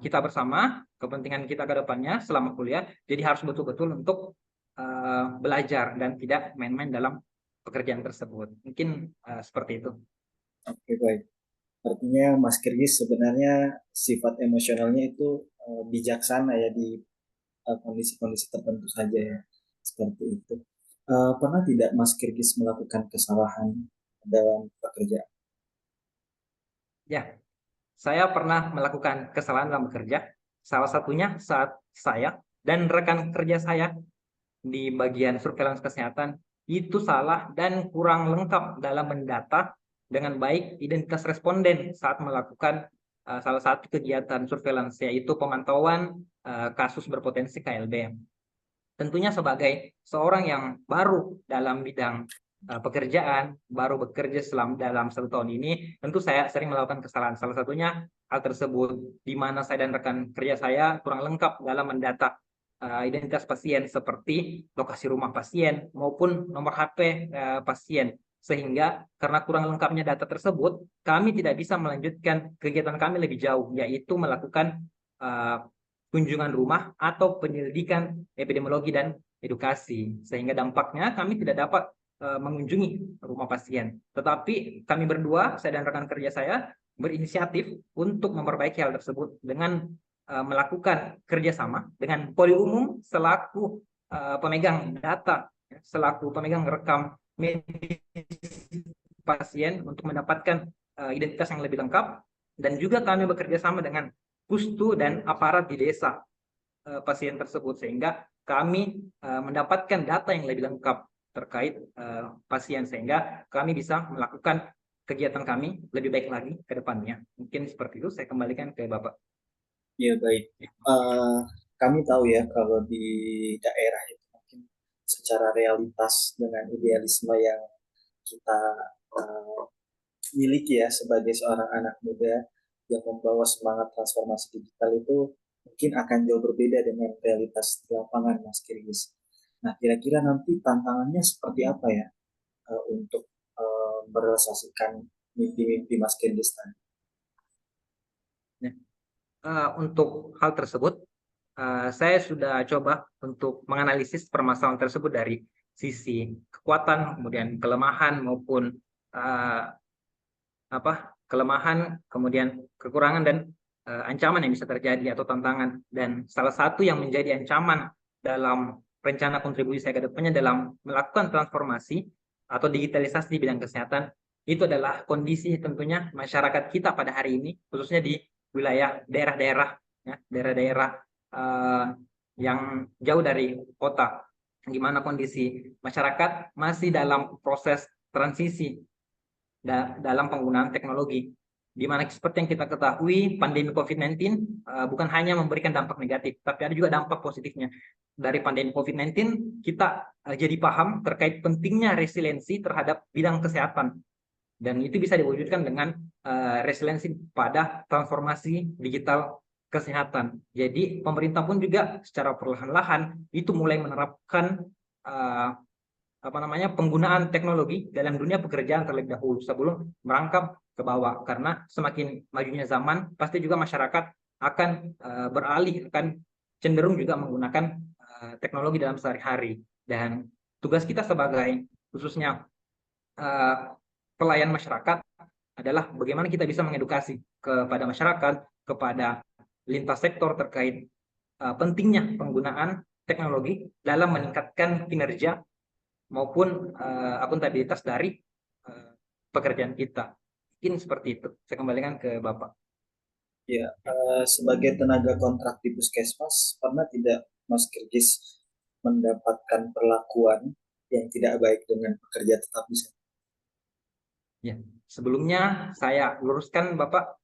kita bersama, kepentingan kita ke depannya selama kuliah. Jadi harus betul-betul untuk belajar dan tidak main-main dalam pekerjaan tersebut. Mungkin seperti itu. Oke, baik. Artinya Mas Kris sebenarnya sifat emosionalnya itu bijaksana ya di kondisi-kondisi tertentu saja ya. Seperti itu. Pernah tidak Mas Kris melakukan kesalahan dalam pekerjaan? Ya, saya pernah melakukan kesalahan dalam bekerja. Salah satunya saat saya dan rekan kerja saya di bagian surveillance kesehatan itu salah dan kurang lengkap dalam mendata dengan baik identitas responden saat melakukan salah satu kegiatan surveillance, yaitu pemantauan kasus berpotensi KLB. Tentunya sebagai seorang yang baru dalam bidang pekerjaan, baru bekerja dalam 1 tahun ini, tentu saya sering melakukan kesalahan. Salah satunya hal tersebut, di mana saya dan rekan kerja saya kurang lengkap dalam mendata identitas pasien seperti lokasi rumah pasien maupun nomor HP pasien. Sehingga karena kurang lengkapnya data tersebut, kami tidak bisa melanjutkan kegiatan kami lebih jauh, yaitu melakukan kunjungan rumah atau penyelidikan epidemiologi dan edukasi, sehingga dampaknya kami tidak dapat mengunjungi rumah pasien. Tetapi kami berdua, saya dan rekan kerja saya, berinisiatif untuk memperbaiki hal tersebut dengan melakukan kerjasama dengan poli umum selaku pemegang data, selaku pemegang rekam medis pasien untuk mendapatkan identitas yang lebih lengkap, dan juga kami bekerja sama dengan pustu dan aparat di desa pasien tersebut, sehingga kami mendapatkan data yang lebih lengkap terkait pasien, sehingga kami bisa melakukan kegiatan kami lebih baik lagi ke depannya. Mungkin seperti itu, saya kembalikan ke Bapak. Ya, baik. Kami tahu ya kalau di daerah itu mungkin secara realitas dengan idealisme yang kita uh, miliki ya sebagai seorang anak muda yang membawa semangat transformasi digital itu mungkin akan jauh berbeda dengan realitas di lapangan, Mas Kirgis. Nah, kira-kira nanti tantangannya seperti apa ya untuk merealisasikan mimpi-mimpi Mas Kirgis tadi? Untuk hal tersebut, saya sudah coba untuk menganalisis permasalahan tersebut dari sisi kekuatan, kemudian kelemahan maupun kelemahan, kemudian kekurangan dan ancaman yang bisa terjadi atau tantangan. Dan salah satu yang menjadi ancaman dalam rencana kontribusi saya ke depannya dalam melakukan transformasi atau digitalisasi di bidang kesehatan itu adalah kondisi tentunya masyarakat kita pada hari ini, khususnya di wilayah daerah-daerah, ya, daerah-daerah yang jauh dari kota, di mana kondisi masyarakat masih dalam proses transisi dalam penggunaan teknologi, di mana seperti yang kita ketahui pandemi COVID-19 bukan hanya memberikan dampak negatif, tapi ada juga dampak positifnya. Dari pandemi COVID-19 kita jadi paham terkait pentingnya resiliensi terhadap bidang kesehatan, Dan itu bisa diwujudkan dengan resiliensi pada transformasi digital kesehatan. Jadi pemerintah pun juga secara perlahan-lahan itu mulai menerapkan penggunaan teknologi dalam dunia pekerjaan terlebih dahulu sebelum merangkap ke bawah. Karena semakin majunya zaman, pasti juga masyarakat akan beralih, akan cenderung juga menggunakan teknologi dalam sehari-hari. Dan tugas kita sebagai khususnya pelayan masyarakat adalah bagaimana kita bisa mengedukasi kepada masyarakat, kepada lintas sektor terkait pentingnya penggunaan teknologi dalam meningkatkan kinerja maupun akuntabilitas dari pekerjaan kita. Mungkin seperti itu. Saya kembalikan ke Bapak. Ya, sebagai tenaga kontrak di puskesmas, pernah tidak Mas Kirgis mendapatkan perlakuan yang tidak baik dengan pekerja tetap di sana? Ya, sebelumnya saya luruskan Bapak,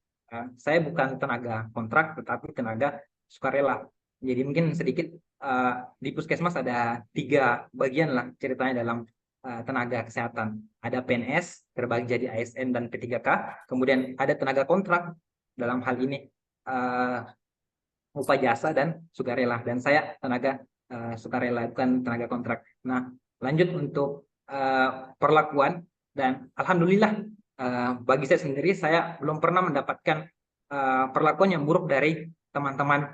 saya bukan tenaga kontrak tetapi tenaga sukarela. Jadi mungkin sedikit di puskesmas ada 3 bagian lah ceritanya dalam tenaga kesehatan. Ada PNS terbagi jadi ASN dan P3K, kemudian ada tenaga kontrak dalam hal ini upah jasa dan sukarela. Dan saya tenaga sukarela, bukan tenaga kontrak. Nah, lanjut untuk perlakuan, dan alhamdulillah bagi saya sendiri saya belum pernah mendapatkan perlakuan yang buruk dari teman-teman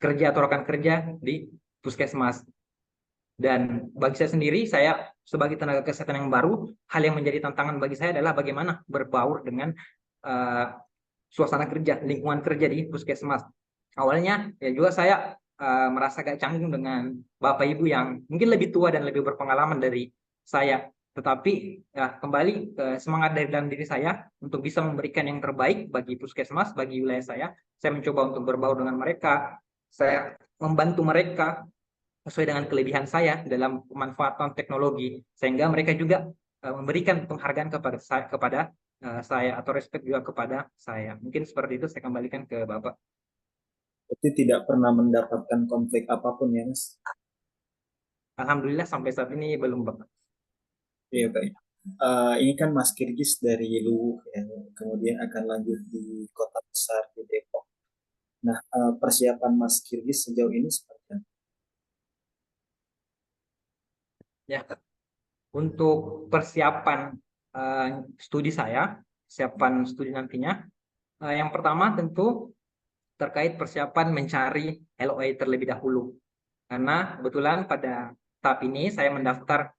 kerja atau rekan kerja di puskesmas. Dan bagi saya sendiri, saya sebagai tenaga kesehatan yang baru, hal yang menjadi tantangan bagi saya adalah bagaimana berbaur dengan suasana kerja, lingkungan kerja di puskesmas. Awalnya ya juga saya merasa agak canggung dengan Bapak Ibu yang mungkin lebih tua dan lebih berpengalaman dari saya. Tetapi ya, kembali ke semangat dari dalam diri saya untuk bisa memberikan yang terbaik bagi puskesmas, bagi wilayah saya. Saya mencoba untuk berbaur dengan mereka, saya membantu mereka sesuai dengan kelebihan saya dalam pemanfaatan teknologi, sehingga mereka juga memberikan penghargaan kepada saya atau respect juga kepada saya. Mungkin seperti itu, saya kembalikan ke Bapak. Berarti tidak pernah mendapatkan konflik apapun ya, Mas? Alhamdulillah sampai saat ini belum, Bapak. Iya, baik. Ini kan Mas Kirgis dari Luwu ya, kemudian akan lanjut di kota besar di Depok. Nah, persiapan Mas Kirgis sejauh ini seperti apa? Ya, untuk persiapan studi saya, persiapan studi nantinya, yang pertama tentu terkait persiapan mencari LOA terlebih dahulu. Karena kebetulan pada tahap ini saya mendaftar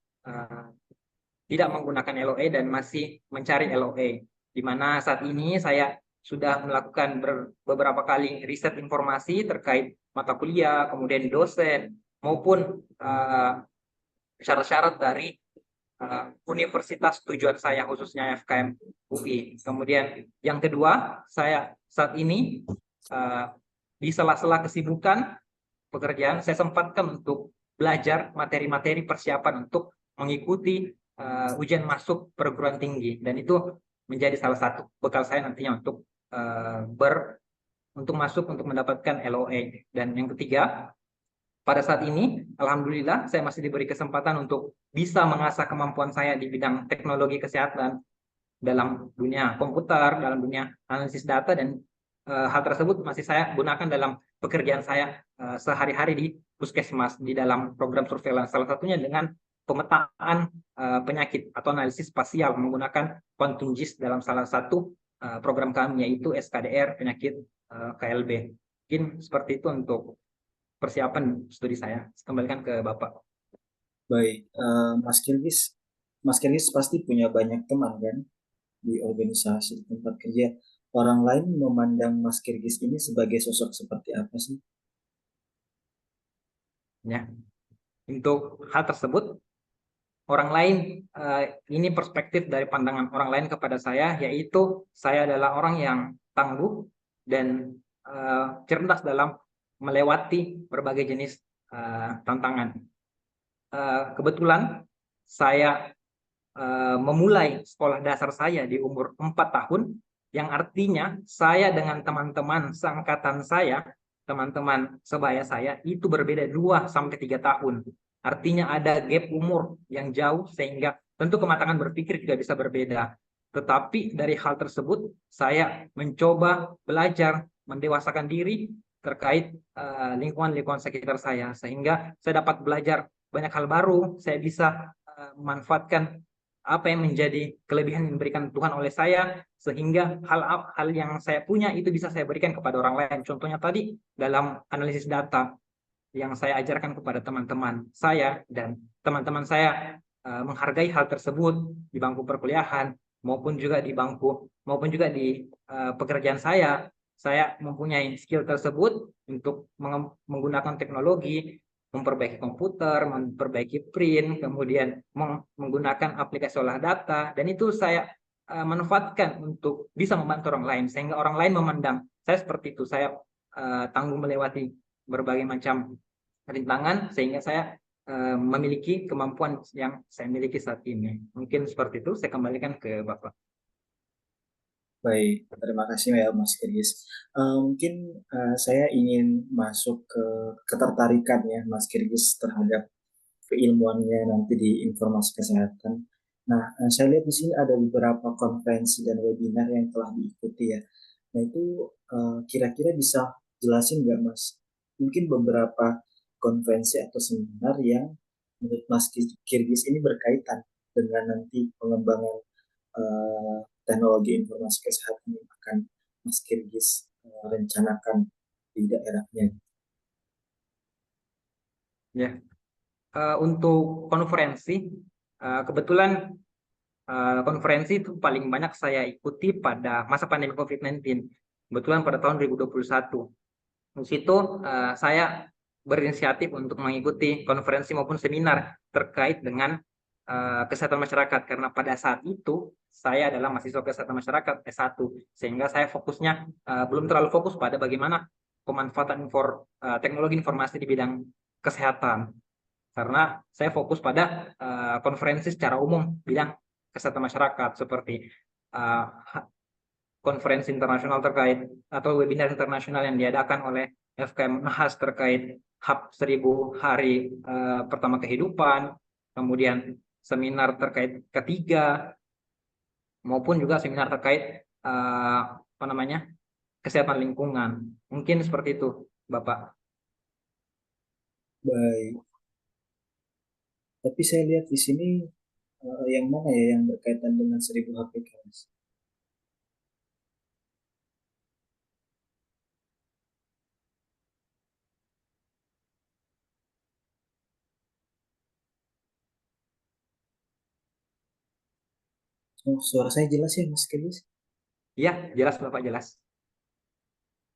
tidak menggunakan LOA dan masih mencari LOA, di mana saat ini saya sudah melakukan beberapa kali riset informasi terkait mata kuliah, kemudian dosen, maupun syarat-syarat dari universitas tujuan saya, khususnya FKM UI. Kemudian yang kedua, saya saat ini di sela-sela kesibukan pekerjaan, saya sempatkan untuk belajar materi-materi persiapan untuk mengikuti ujian masuk perguruan tinggi, dan itu menjadi salah satu bekal saya nantinya untuk masuk untuk mendapatkan LOA. Dan yang ketiga, pada saat ini alhamdulillah saya masih diberi kesempatan untuk bisa mengasah kemampuan saya di bidang teknologi kesehatan dalam dunia komputer, dalam dunia analisis data, dan hal tersebut masih saya gunakan dalam pekerjaan saya sehari-hari di puskesmas di dalam program surveillance, salah satunya dengan pemetaan penyakit atau analisis spasial menggunakan quantum GIS dalam salah satu program kami, yaitu SKDR penyakit KLB. Mungkin seperti itu untuk persiapan studi saya. Kembalikan ke Bapak. Baik, Mas Kirgis pasti punya banyak teman kan di organisasi tempat kerja. Orang lain memandang Mas Kirgis ini sebagai sosok seperti apa sih? Ya, untuk hal tersebut, orang lain, ini perspektif dari pandangan orang lain kepada saya, yaitu saya adalah orang yang tangguh dan cerdas dalam melewati berbagai jenis tantangan. Kebetulan saya memulai sekolah dasar saya di umur 4 tahun, yang artinya saya dengan teman-teman seangkatan saya, teman-teman sebaya saya, itu berbeda 2 sampai 3 tahun. Artinya ada gap umur yang jauh, sehingga Tentu kematangan berpikir juga bisa berbeda. Tetapi dari hal tersebut, saya mencoba belajar, mendewasakan diri terkait lingkungan-lingkungan sekitar saya. Sehingga saya dapat belajar banyak hal baru, saya bisa memanfaatkan apa yang menjadi kelebihan yang diberikan Tuhan oleh saya, sehingga hal yang saya punya itu bisa saya berikan kepada orang lain. Contohnya tadi dalam analisis data yang saya ajarkan kepada teman-teman saya, dan teman-teman saya menghargai hal tersebut di bangku perkuliahan maupun juga di pekerjaan saya mempunyai skill tersebut untuk menggunakan teknologi, memperbaiki komputer, memperbaiki print, kemudian menggunakan aplikasi olah data, dan itu saya manfaatkan untuk bisa membantu orang lain, sehingga orang lain memandang saya seperti itu. Saya tangguh melewati berbagai macam rintangan, sehingga saya memiliki kemampuan yang saya miliki saat ini. Mungkin seperti itu, saya kembalikan ke Bapak. Baik, terima kasih ya Mas Kirgis. Mungkin saya ingin masuk ke ketertarikan ya Mas Kirgis terhadap keilmuannya nanti di informasi kesehatan. Nah, saya lihat di sini ada beberapa konferensi dan webinar yang telah diikuti ya. Nah, itu kira-kira bisa jelasin nggak Mas? Mungkin beberapa konferensi atau seminar yang menurut Mas Kirgis ini berkaitan dengan nanti pengembangan teknologi informasi kesehatan yang akan Mas Kirgis rencanakan di daerahnya. Ya, untuk konferensi, kebetulan konferensi itu paling banyak saya ikuti pada masa pandemi COVID-19. Kebetulan pada tahun 2021. Di situ saya berinisiatif untuk mengikuti konferensi maupun seminar terkait dengan kesehatan masyarakat, karena pada saat itu saya adalah mahasiswa kesehatan masyarakat S1, sehingga saya fokusnya belum terlalu fokus pada bagaimana pemanfaatan teknologi informasi di bidang kesehatan, karena saya fokus pada konferensi secara umum bidang kesehatan masyarakat, seperti konferensi internasional terkait atau webinar internasional yang diadakan oleh FKM Unhas terkait HAP 1000 hari pertama kehidupan, kemudian seminar terkait ketiga, maupun juga seminar terkait kesehatan lingkungan. Mungkin seperti itu, Bapak. Baik. Tapi saya lihat di sini yang mana ya yang berkaitan dengan 1000 HPK, Mas? Oh, suara saya jelas ya, Mas Kirgis? Iya, jelas Bapak, jelas.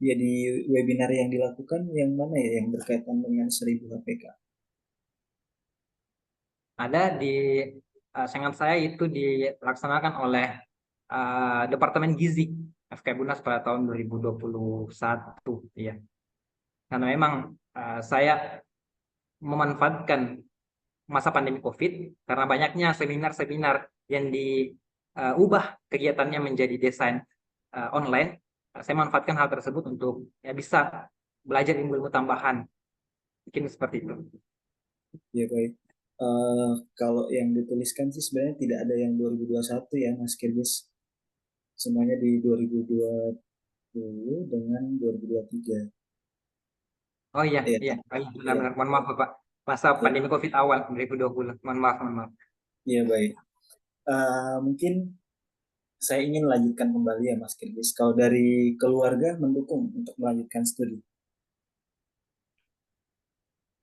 Ya, di webinar yang dilakukan yang mana ya yang berkaitan dengan 1000 HPK? Ada di sengat saya itu dilaksanakan oleh Departemen Gizi FKM Unas pada tahun 2021, ya. Karena memang saya memanfaatkan masa pandemi COVID, karena banyaknya seminar-seminar yang diubah kegiatannya menjadi desain online. Saya manfaatkan hal tersebut untuk ya bisa belajar ilmu-ilmu tambahan. Mungkin seperti itu. Ya, baik. Kalau yang dituliskan sih sebenarnya tidak ada yang 2021 ya, Mas Kirgis. Semuanya di 2020 dengan 2023. Oh iya, Ya, iya. Oh, iya, benar-benar. ya, Mohon maaf, Bapak. Masa ya, pandemi COVID awal 2020. Mohon maaf, mohon maaf. ya, baik. Mungkin saya ingin lanjutkan kembali ya Mas Kirgis. Kalau dari keluarga mendukung untuk melanjutkan studi.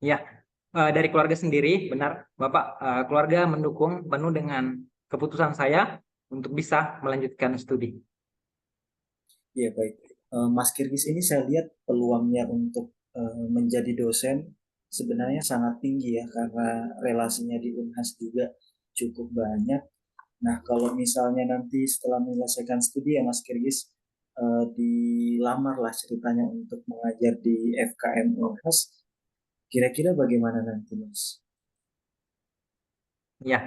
Ya, dari keluarga sendiri, benar, Bapak, keluarga mendukung penuh dengan keputusan saya untuk bisa melanjutkan studi. Ya, baik. Mas Kirgis ini saya lihat peluangnya untuk menjadi dosen sebenarnya sangat tinggi ya karena relasinya di Unhas juga cukup banyak. Nah, kalau misalnya nanti setelah menyelesaikan studi ya Mas Kirgis dilamar lah ceritanya untuk mengajar di FKM Unhas, kira-kira bagaimana nanti Mas? Ya,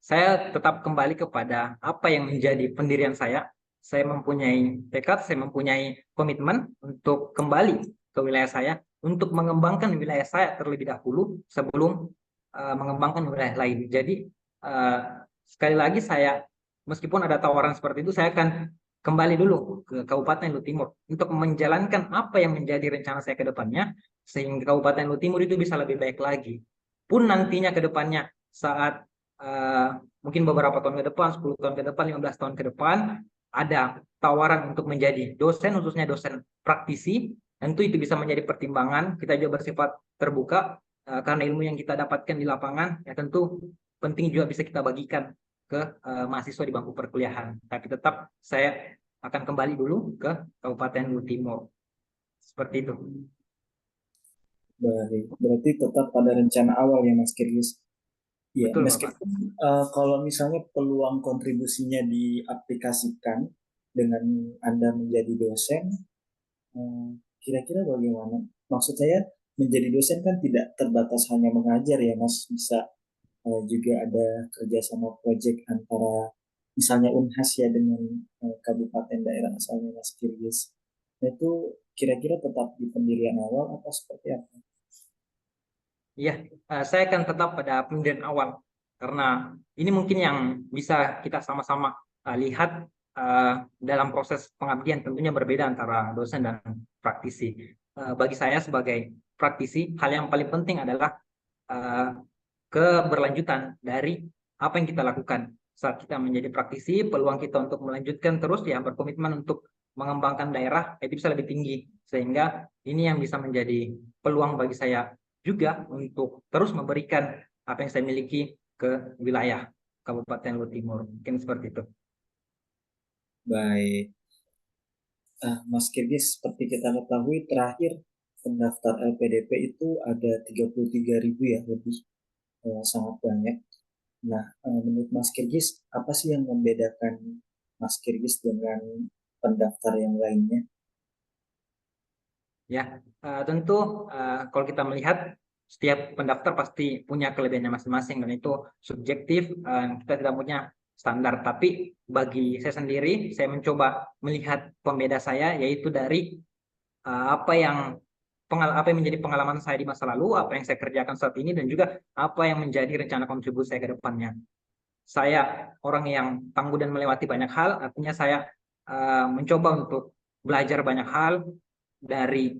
saya tetap kembali kepada apa yang menjadi pendirian saya. Saya mempunyai tekad, saya mempunyai komitmen untuk kembali ke wilayah saya, untuk mengembangkan wilayah saya terlebih dahulu sebelum mengembangkan wilayah lain. Jadi sekali lagi saya, meskipun ada tawaran seperti itu, saya akan kembali dulu ke Kabupaten Lu Timur untuk menjalankan apa yang menjadi rencana saya ke depannya, sehingga Kabupaten Lu Timur itu bisa lebih baik lagi. Pun nantinya ke depannya saat mungkin beberapa tahun ke depan, 10 tahun ke depan, 15 tahun ke depan, ada tawaran untuk menjadi dosen, khususnya dosen praktisi, tentu itu bisa menjadi pertimbangan. Kita juga bersifat terbuka karena ilmu yang kita dapatkan di lapangan ya tentu penting juga bisa kita bagikan ke mahasiswa di bangku perkuliahan. Tapi tetap saya akan kembali dulu ke Kabupaten Lu Timur. Seperti itu. Baik, berarti tetap pada rencana awal ya Mas Kirgis. Ya, Betul, Bapak. meskipun kalau misalnya peluang kontribusinya diaplikasikan dengan Anda menjadi dosen, kira-kira bagaimana? Maksud saya menjadi dosen kan tidak terbatas hanya mengajar ya Mas, bisa juga ada kerjasama proyek antara misalnya Unhas ya dengan kabupaten daerah asalnya Mas Kirgis. Nah, itu kira-kira tetap di pendirian awal atau seperti apa? Iya, saya akan tetap pada pendirian awal karena ini mungkin yang bisa kita sama-sama lihat dalam proses pengabdian tentunya berbeda antara dosen dan praktisi. Bagi saya sebagai praktisi, hal yang paling penting adalah uh, keberlanjutan dari apa yang kita lakukan saat kita menjadi praktisi. Peluang kita untuk melanjutkan terus ya berkomitmen untuk mengembangkan daerah itu bisa lebih tinggi, sehingga ini yang bisa menjadi peluang bagi saya juga untuk terus memberikan apa yang saya miliki ke wilayah Kabupaten Lu Timur. Mungkin seperti itu. Baik. Mas Kirgis, seperti kita ketahui terakhir pendaftar LPDP itu ada 33.000 ya, lebih sangat banyak. Nah, menurut Mas Kirgis, apa sih yang membedakan Mas Kirgis dengan pendaftar yang lainnya? Ya, tentu kalau kita melihat setiap pendaftar pasti punya kelebihannya masing-masing dan itu subjektif. Kita tidak punya standar. Tapi bagi saya sendiri, saya mencoba melihat pembeda saya yaitu dari apa yang menjadi pengalaman saya di masa lalu, apa yang saya kerjakan saat ini, dan juga apa yang menjadi rencana kontribusi saya ke depannya. Saya orang yang tangguh dan melewati banyak hal, artinya saya mencoba untuk belajar banyak hal dari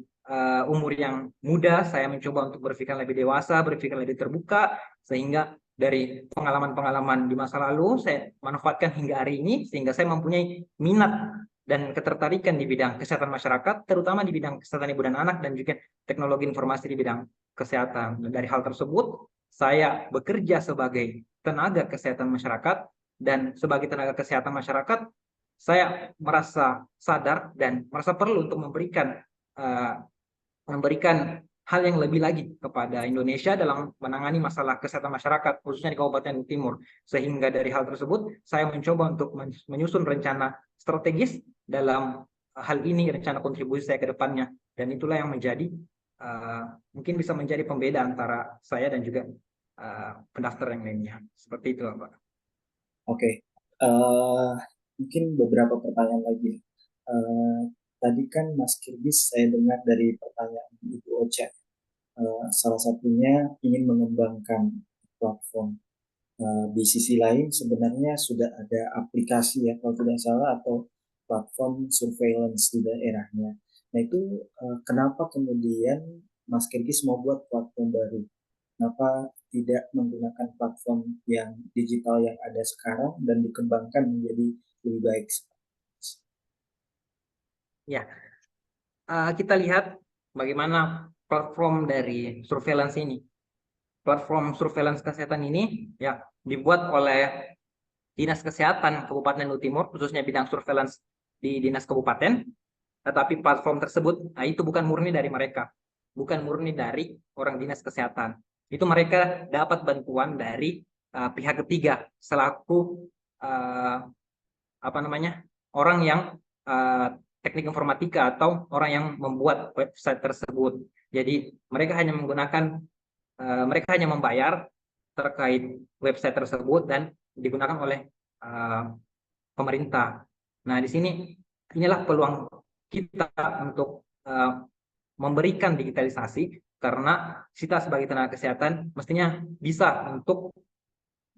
umur yang muda. Saya mencoba untuk berpikir lebih dewasa, berpikir lebih terbuka, sehingga dari pengalaman-pengalaman di masa lalu saya manfaatkan hingga hari ini, sehingga saya mempunyai minat dan ketertarikan di bidang kesehatan masyarakat, terutama di bidang kesehatan ibu dan anak, dan juga teknologi informasi di bidang kesehatan. Dan dari hal tersebut, saya bekerja sebagai tenaga kesehatan masyarakat, dan sebagai tenaga kesehatan masyarakat, saya merasa sadar dan merasa perlu untuk memberikan hal yang lebih lagi kepada Indonesia dalam menangani masalah kesehatan masyarakat, khususnya di Kabupaten Timur. Sehingga dari hal tersebut, saya mencoba untuk menyusun rencana strategis dalam hal ini, rencana kontribusi saya ke depannya. Dan itulah yang menjadi, mungkin bisa menjadi pembeda antara saya dan juga pendaftar yang lainnya. Seperti itu, Pak. Oke, mungkin beberapa pertanyaan lagi. Tadi kan Mas Kirgis saya dengar dari pertanyaan Ibu Ocha, salah satunya ingin mengembangkan platform. Di sisi lain sebenarnya sudah ada aplikasi ya kalau tidak salah atau platform surveillance di daerahnya. Nah itu kenapa kemudian Mas Kirgis mau buat platform baru? Kenapa tidak menggunakan platform yang digital yang ada sekarang dan dikembangkan menjadi lebih baik? Ya, kita lihat bagaimana platform dari surveillance ini. Platform surveillance kesehatan ini ya dibuat oleh Dinas Kesehatan Kabupaten Lu Timur, khususnya bidang surveillance di Dinas Kabupaten. Tetapi platform tersebut itu bukan murni dari mereka, bukan murni dari orang Dinas Kesehatan. Itu mereka dapat bantuan dari pihak ketiga selaku orang yang teknik informatika atau orang yang membuat website tersebut. Jadi mereka hanya membayar terkait website tersebut dan digunakan oleh pemerintah. Nah, di sini inilah peluang kita untuk memberikan digitalisasi, karena kita sebagai tenaga kesehatan mestinya bisa untuk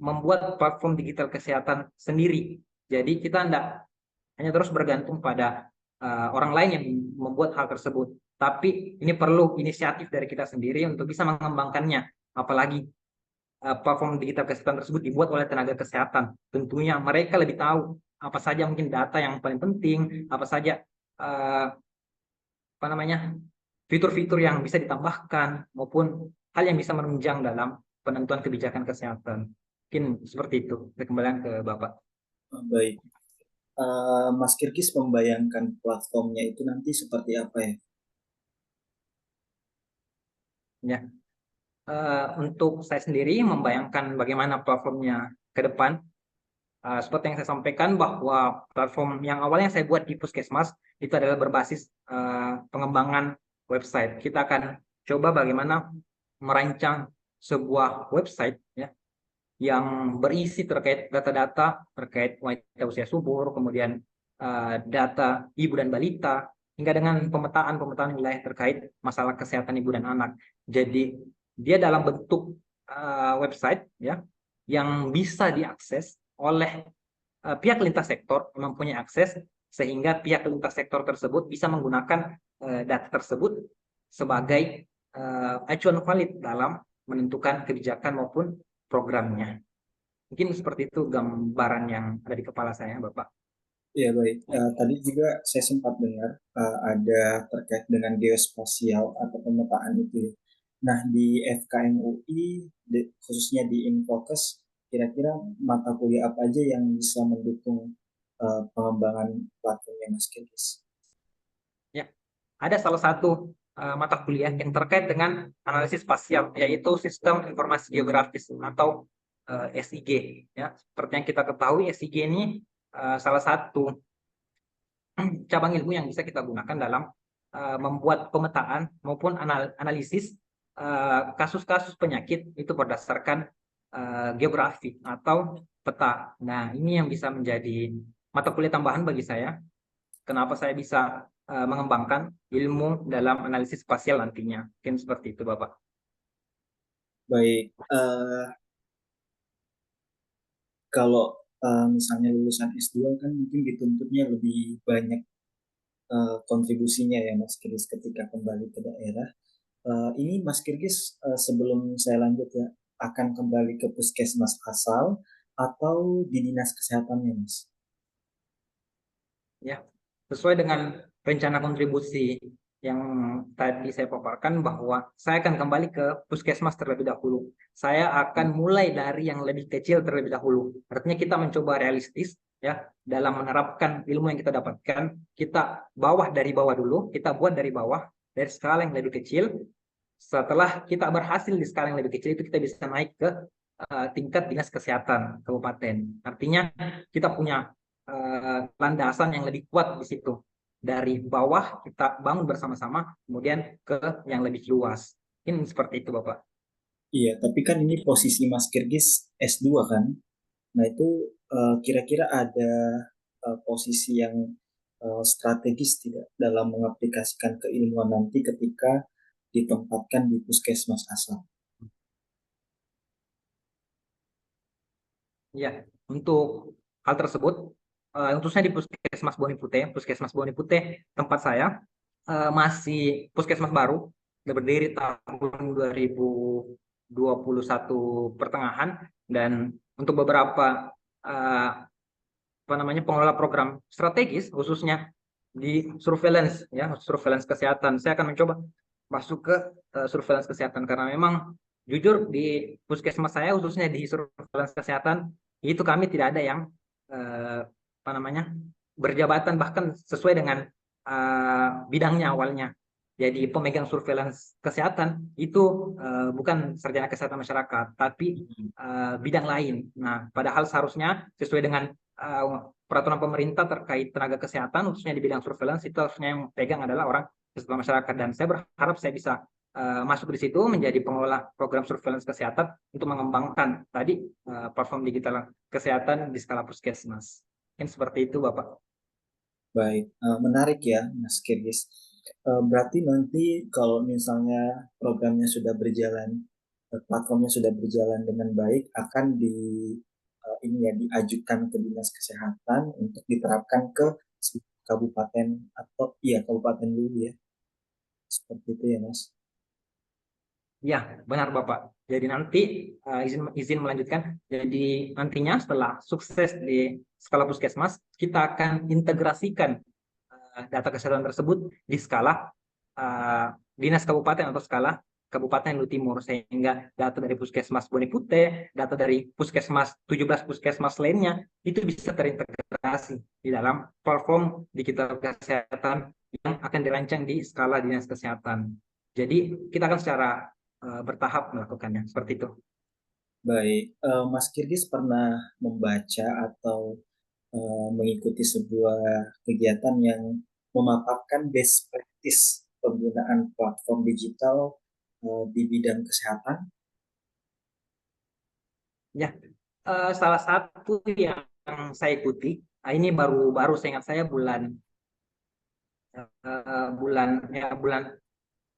membuat platform digital kesehatan sendiri. Jadi kita tidak hanya terus bergantung pada orang lain yang membuat hal tersebut, tapi ini perlu inisiatif dari kita sendiri untuk bisa mengembangkannya. Apalagi platform digital kesehatan tersebut dibuat oleh tenaga kesehatan, tentunya mereka lebih tahu apa saja mungkin data yang paling penting, apa saja fitur-fitur yang bisa ditambahkan maupun hal yang bisa menunjang dalam penentuan kebijakan kesehatan. Mungkin seperti itu. Saya kembalikan ke Bapak. Baik. Mas Kirgis membayangkan platformnya itu nanti seperti apa ya? Ya, untuk saya sendiri membayangkan bagaimana platformnya ke depan. Seperti yang saya sampaikan bahwa platform yang awalnya saya buat di Puskesmas itu adalah berbasis pengembangan website. Kita akan coba bagaimana merancang sebuah website ya, yang berisi terkait data-data terkait wanita usia subur, kemudian data ibu dan balita, hingga dengan pemetaan wilayah terkait masalah kesehatan ibu dan anak. Jadi dia dalam bentuk website ya yang bisa diakses oleh pihak lintas sektor yang mempunyai akses, sehingga pihak lintas sektor tersebut bisa menggunakan data tersebut sebagai acuan valid dalam menentukan kebijakan maupun programnya. Mungkin seperti itu gambaran yang ada di kepala saya, Bapak. Ya baik, tadi juga saya sempat dengar ada terkait dengan geospasial atau pemetaan itu ya. Nah di FKM UI, khususnya di Infokes, kira-kira mata kuliah apa aja yang bisa mendukung pengembangan platformnya Mas Kirgis? Ya, ada salah satu mata kuliah yang terkait dengan analisis spasial, yaitu Sistem Informasi Geografis atau SIG. Ya, seperti yang kita ketahui, SIG ini salah satu cabang ilmu yang bisa kita gunakan dalam membuat pemetaan maupun analisis kasus-kasus penyakit itu berdasarkan geografi atau peta. Nah, ini yang bisa menjadi mata kuliah tambahan bagi saya. Kenapa saya bisa mengembangkan ilmu dalam analisis spasial nantinya. Mungkin seperti itu, Bapak. Baik, kalau misalnya lulusan S2 kan mungkin dituntutnya lebih banyak kontribusinya ya Mas Kirgis ketika kembali ke daerah. Ini Mas Kirgis sebelum saya lanjut ya, akan kembali ke puskesmas asal atau di dinas kesehatannya Mas? Ya, sesuai dengan rencana kontribusi yang tadi saya paparkan bahwa saya akan kembali ke puskesmas terlebih dahulu. Saya akan mulai dari yang lebih kecil terlebih dahulu. Artinya kita mencoba realistis ya dalam menerapkan ilmu yang kita dapatkan. Kita dari bawah dulu, kita buat dari bawah dari skala yang lebih kecil. Setelah kita berhasil di skala yang lebih kecil itu kita bisa naik ke tingkat dinas kesehatan kabupaten. Artinya kita punya landasan yang lebih kuat di situ. Dari bawah kita bangun bersama-sama, kemudian ke yang lebih luas. Ini seperti itu, Bapak. Iya, tapi kan ini posisi Mas Kirgis S2 kan? Nah itu kira-kira ada posisi yang strategis tidak dalam mengaplikasikan keilmuan nanti ketika ditempatkan di puskesmas asal? Ya, untuk hal tersebut, khususnya di Puskesmas Boni Putih tempat saya masih puskesmas baru, berdiri tahun 2021 pertengahan, dan untuk beberapa pengelola program strategis, khususnya di surveillance kesehatan, saya akan mencoba masuk ke surveillance kesehatan, karena memang jujur di puskesmas saya khususnya di surveillance kesehatan itu kami tidak ada yang berjabatan bahkan sesuai dengan bidangnya awalnya. Jadi pemegang surveillance kesehatan itu bukan sarjana kesehatan masyarakat, tapi bidang lain. Nah, padahal seharusnya sesuai dengan peraturan pemerintah terkait tenaga kesehatan, khususnya di bidang surveillance, itu harusnya yang pegang adalah orang kesehatan masyarakat. Dan saya berharap saya bisa masuk di situ menjadi pengelola program surveillance kesehatan untuk mengembangkan tadi platform digital kesehatan di skala puskesmas. Mungkin seperti itu, Bapak. Baik, menarik ya Mas Kirgis. Berarti nanti kalau misalnya programnya sudah berjalan platformnya sudah berjalan dengan baik, akan ini ya diajukan ke Dinas Kesehatan untuk diterapkan ke kabupaten atau iya kabupaten dulu ya. Seperti itu ya, Mas. Ya, benar Bapak. Jadi nanti izin melanjutkan. Jadi nantinya setelah sukses di skala puskesmas, kita akan integrasikan data kesehatan tersebut di skala dinas kabupaten atau skala Kabupaten Lu Timur, sehingga data dari Puskesmas Bone Putih, data dari Puskesmas 17 Puskesmas lainnya itu bisa terintegrasi di dalam platform digital kesehatan yang akan dirancang di skala dinas kesehatan. Jadi kita akan secara bertahap melakukannya seperti itu. Baik, Mas Kirgis pernah membaca atau mengikuti sebuah kegiatan yang memaparkan best practice penggunaan platform digital di bidang kesehatan? Ya, salah satu yang saya ikuti, ini baru seingat saya bulan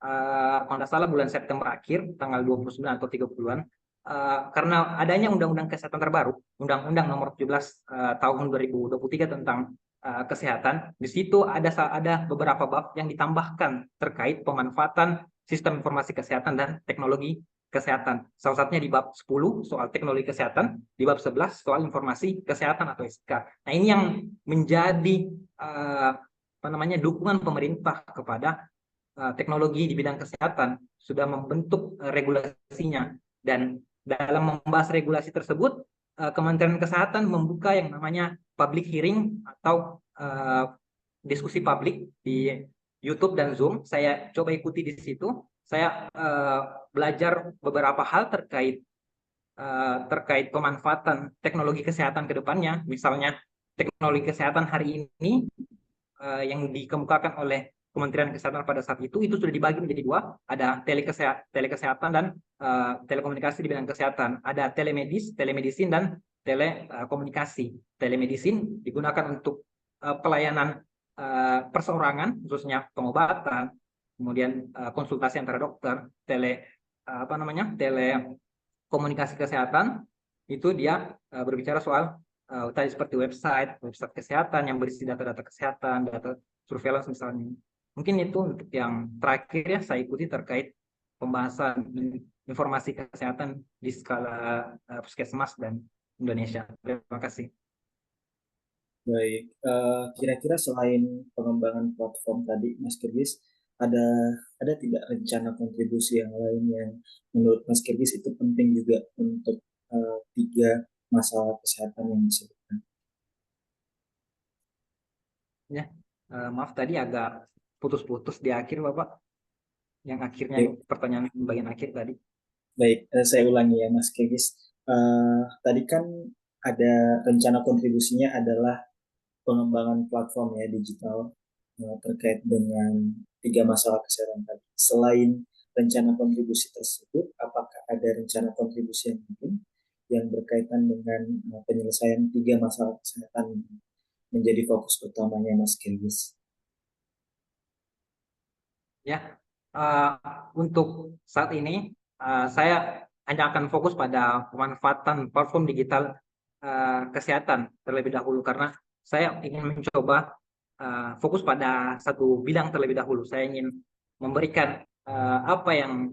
kalau nggak salah bulan September akhir, tanggal 29 atau 30-an, karena adanya Undang-Undang Kesehatan terbaru, Undang-Undang Nomor 17 tahun 2023 tentang kesehatan. Di situ ada beberapa bab yang ditambahkan terkait pemanfaatan sistem informasi kesehatan dan teknologi kesehatan. Salah satunya di bab 10 soal teknologi kesehatan, di bab 11 soal informasi kesehatan atau SK. Nah, ini yang menjadi dukungan pemerintah kepada teknologi di bidang kesehatan, sudah membentuk regulasinya, dan dalam membahas regulasi tersebut Kementerian Kesehatan membuka yang namanya public hearing atau diskusi publik di YouTube dan Zoom. Saya coba ikuti di situ. Saya belajar beberapa hal terkait pemanfaatan teknologi kesehatan ke depannya. Misalnya teknologi kesehatan hari ini yang dikemukakan oleh Kementerian Kesehatan pada saat itu sudah dibagi menjadi dua, ada telekesehatan dan telekomunikasi di bidang kesehatan, ada telemedicine dan telekomunikasi. Telemedicine digunakan untuk pelayanan perseorangan, khususnya pengobatan, kemudian konsultasi antara dokter. Telekomunikasi kesehatan itu dia berbicara soal tadi seperti website kesehatan yang berisi data-data kesehatan, data surveillance misalnya. Mungkin itu untuk yang terakhir ya saya ikuti terkait pembahasan informasi kesehatan di skala puskesmas dan Indonesia. Terima kasih. Baik, kira-kira selain pengembangan platform tadi, Mas Kirgis, ada tidak rencana kontribusi yang lain yang menurut Mas Kirgis itu penting juga untuk tiga masalah kesehatan yang disebutkan? Ya, maaf tadi agak putus-putus di akhir Bapak. Yang akhirnya Baik, pertanyaan bagian akhir tadi. baik, saya ulangi ya Mas Kirgis. Tadi kan ada rencana kontribusinya adalah pengembangan platform ya digital terkait dengan tiga masalah kesehatan tadi. Selain rencana kontribusi tersebut, apakah ada rencana kontribusi yang mungkin yang berkaitan dengan penyelesaian tiga masalah kesehatan menjadi fokus utamanya Mas Kirgis? Ya, untuk saat ini saya hanya akan fokus pada pemanfaatan platform digital kesehatan terlebih dahulu, karena saya ingin mencoba fokus pada satu bidang terlebih dahulu. Saya ingin memberikan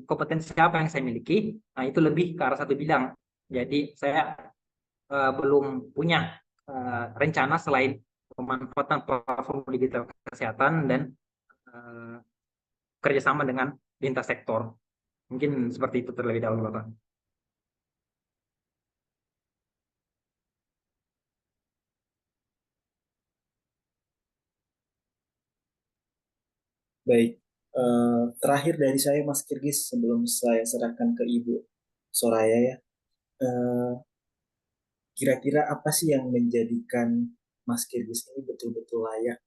kompetensi apa yang saya miliki, nah itu lebih ke arah satu bidang. Jadi saya belum punya rencana selain pemanfaatan platform digital kesehatan dan kerjasama dengan lintas sektor. Mungkin seperti itu terlebih dahulu, Bapak. Baik, terakhir dari saya Mas Kirgis sebelum saya serahkan ke Ibu Soraya ya. Eh, Kira-kira apa sih yang menjadikan Mas Kirgis ini betul-betul layak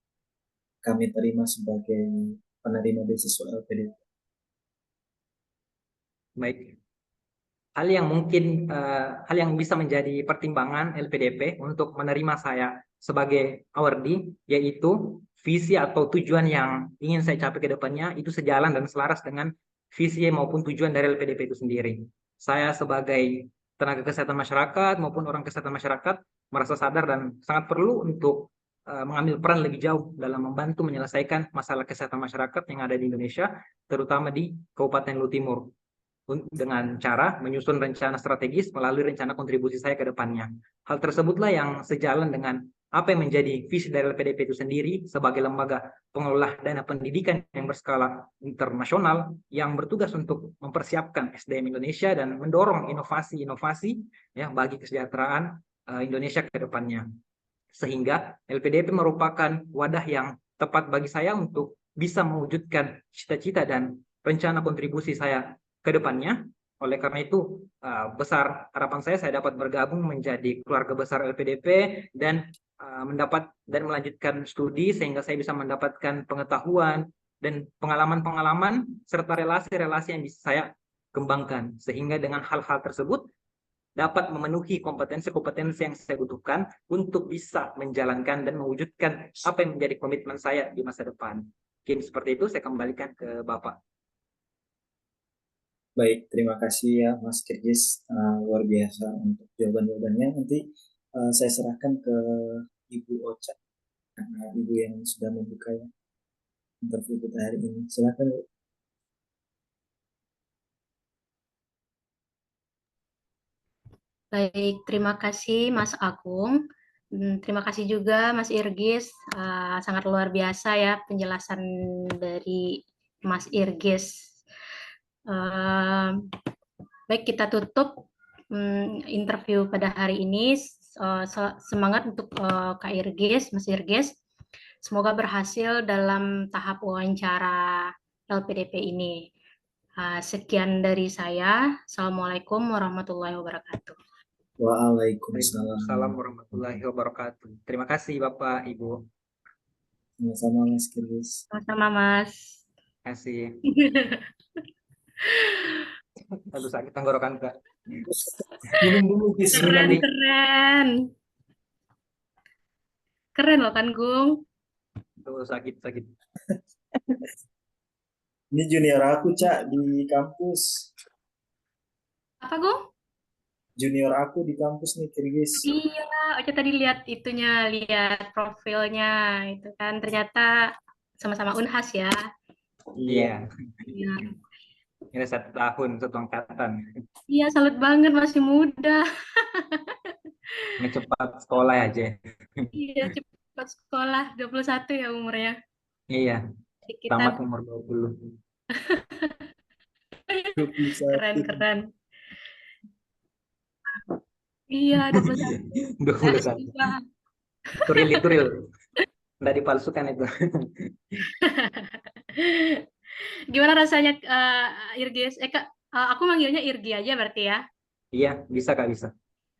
kami terima sebagai penerima beasiswa LPDP? Baik. Hal yang bisa menjadi pertimbangan LPDP untuk menerima saya sebagai awardee, yaitu visi atau tujuan yang ingin saya capai ke depannya itu sejalan dan selaras dengan visi maupun tujuan dari LPDP itu sendiri. saya sebagai tenaga kesehatan masyarakat maupun orang kesehatan masyarakat merasa sadar dan sangat perlu untuk mengambil peran lebih jauh dalam membantu menyelesaikan masalah kesehatan masyarakat yang ada di Indonesia, terutama di Kabupaten Luwu Timur, dengan cara menyusun rencana strategis melalui rencana kontribusi saya ke depannya. Hal tersebutlah yang sejalan dengan apa yang menjadi visi dari LPDP itu sendiri sebagai lembaga pengelola dana pendidikan yang berskala internasional yang bertugas untuk mempersiapkan SDM Indonesia dan mendorong inovasi-inovasi ya bagi kesejahteraan Indonesia ke depannya. Sehingga LPDP merupakan wadah yang tepat bagi saya untuk bisa mewujudkan cita-cita dan rencana kontribusi saya ke depannya. Oleh karena itu, besar harapan saya dapat bergabung menjadi keluarga besar LPDP dan mendapat dan melanjutkan studi sehingga saya bisa mendapatkan pengetahuan dan pengalaman-pengalaman serta relasi-relasi yang bisa saya kembangkan. Sehingga dengan hal-hal tersebut dapat memenuhi kompetensi-kompetensi yang saya butuhkan untuk bisa menjalankan dan mewujudkan apa yang menjadi komitmen saya di masa depan. Mungkin seperti itu, saya kembalikan ke Bapak. Baik, terima kasih ya Mas Kirgis, luar biasa untuk jawaban-jawabannya. Nanti saya serahkan ke Ibu Ocha, Ibu yang sudah membuka interview kita hari ini. Silakan, Bu. Baik, terima kasih Mas Agung. Terima kasih juga Mas Irgis, sangat luar biasa ya penjelasan dari Mas Irgis. Baik, kita tutup interview pada hari ini. Semangat untuk Kak Irgis, Mas Irgis. Semoga berhasil dalam tahap wawancara LPDP ini. Sekian dari saya. Assalamualaikum warahmatullahi wabarakatuh. Waalaikumsalam. Waalaikumsalam warahmatullahi wabarakatuh. Terima kasih Bapak, Ibu. Sama-sama Mas Kirgis. Sama-sama Mas. Terima kasih. Aduh, sakit tenggorokan, Kak. Minum dulu, Gis. Keren, keren. Keren loh kan, Gung? Tuh, sakit. Ini junior aku, Cak, di kampus. Apa, Gung? Junior aku di kampus nih, Kirgis. Iya, Ocha tadi lihat profilnya itu kan ternyata sama-sama Unhas ya. Iya. Iya. Ini 1 tahun, 1 angkatan. Iya, salut banget masih muda. Cepat sekolah aja. Iya, cepat sekolah 21 ya umurnya. Iya. Jadi kita Tamat umur 20. keren. Iya, 21. 21. Turil. Nggak dipalsukan itu. Gimana rasanya Irgis? Kak, aku manggilnya Irgi aja berarti ya? Iya, bisa Kak, bisa.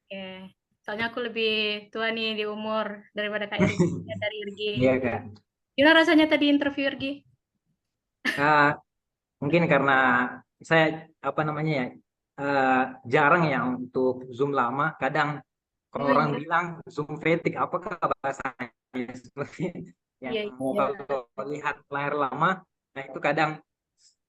Oke. Soalnya aku lebih tua nih di umur daripada Kak Irgi, dari Irgi. Iya Kak. Gimana rasanya tadi interview Irgi? Mungkin karena saya jarang ya untuk Zoom lama. Kadang kalau orang bilang Zoom fatigue, apakah bahasanya seperti yang kalau lihat layar lama, nah itu kadang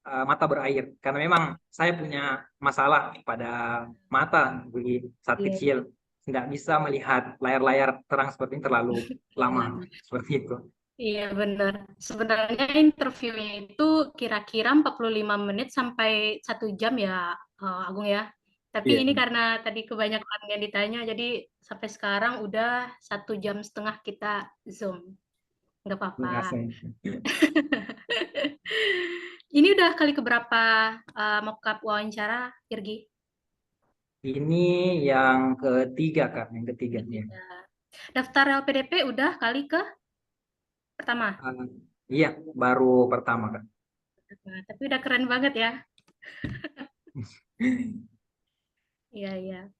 mata berair karena memang saya punya masalah pada mata di saat kecil, nggak bisa melihat layar-layar terang seperti ini terlalu lama seperti itu. Iya benar. Sebenarnya interviewnya itu kira-kira 45 menit sampai 1 jam ya, Agung ya. Tapi ini karena tadi kebanyakan yang ditanya, jadi sampai sekarang udah 1,5 jam kita Zoom. Nggak apa-apa. Ini udah kali keberapa mock-up wawancara, Irgi? Ini yang ketiga, Kak. Yang ketiga. Ya. Daftar LPDP udah kali ke pertama? Iya, baru pertama, Kak. Tapi udah keren banget ya. Iya.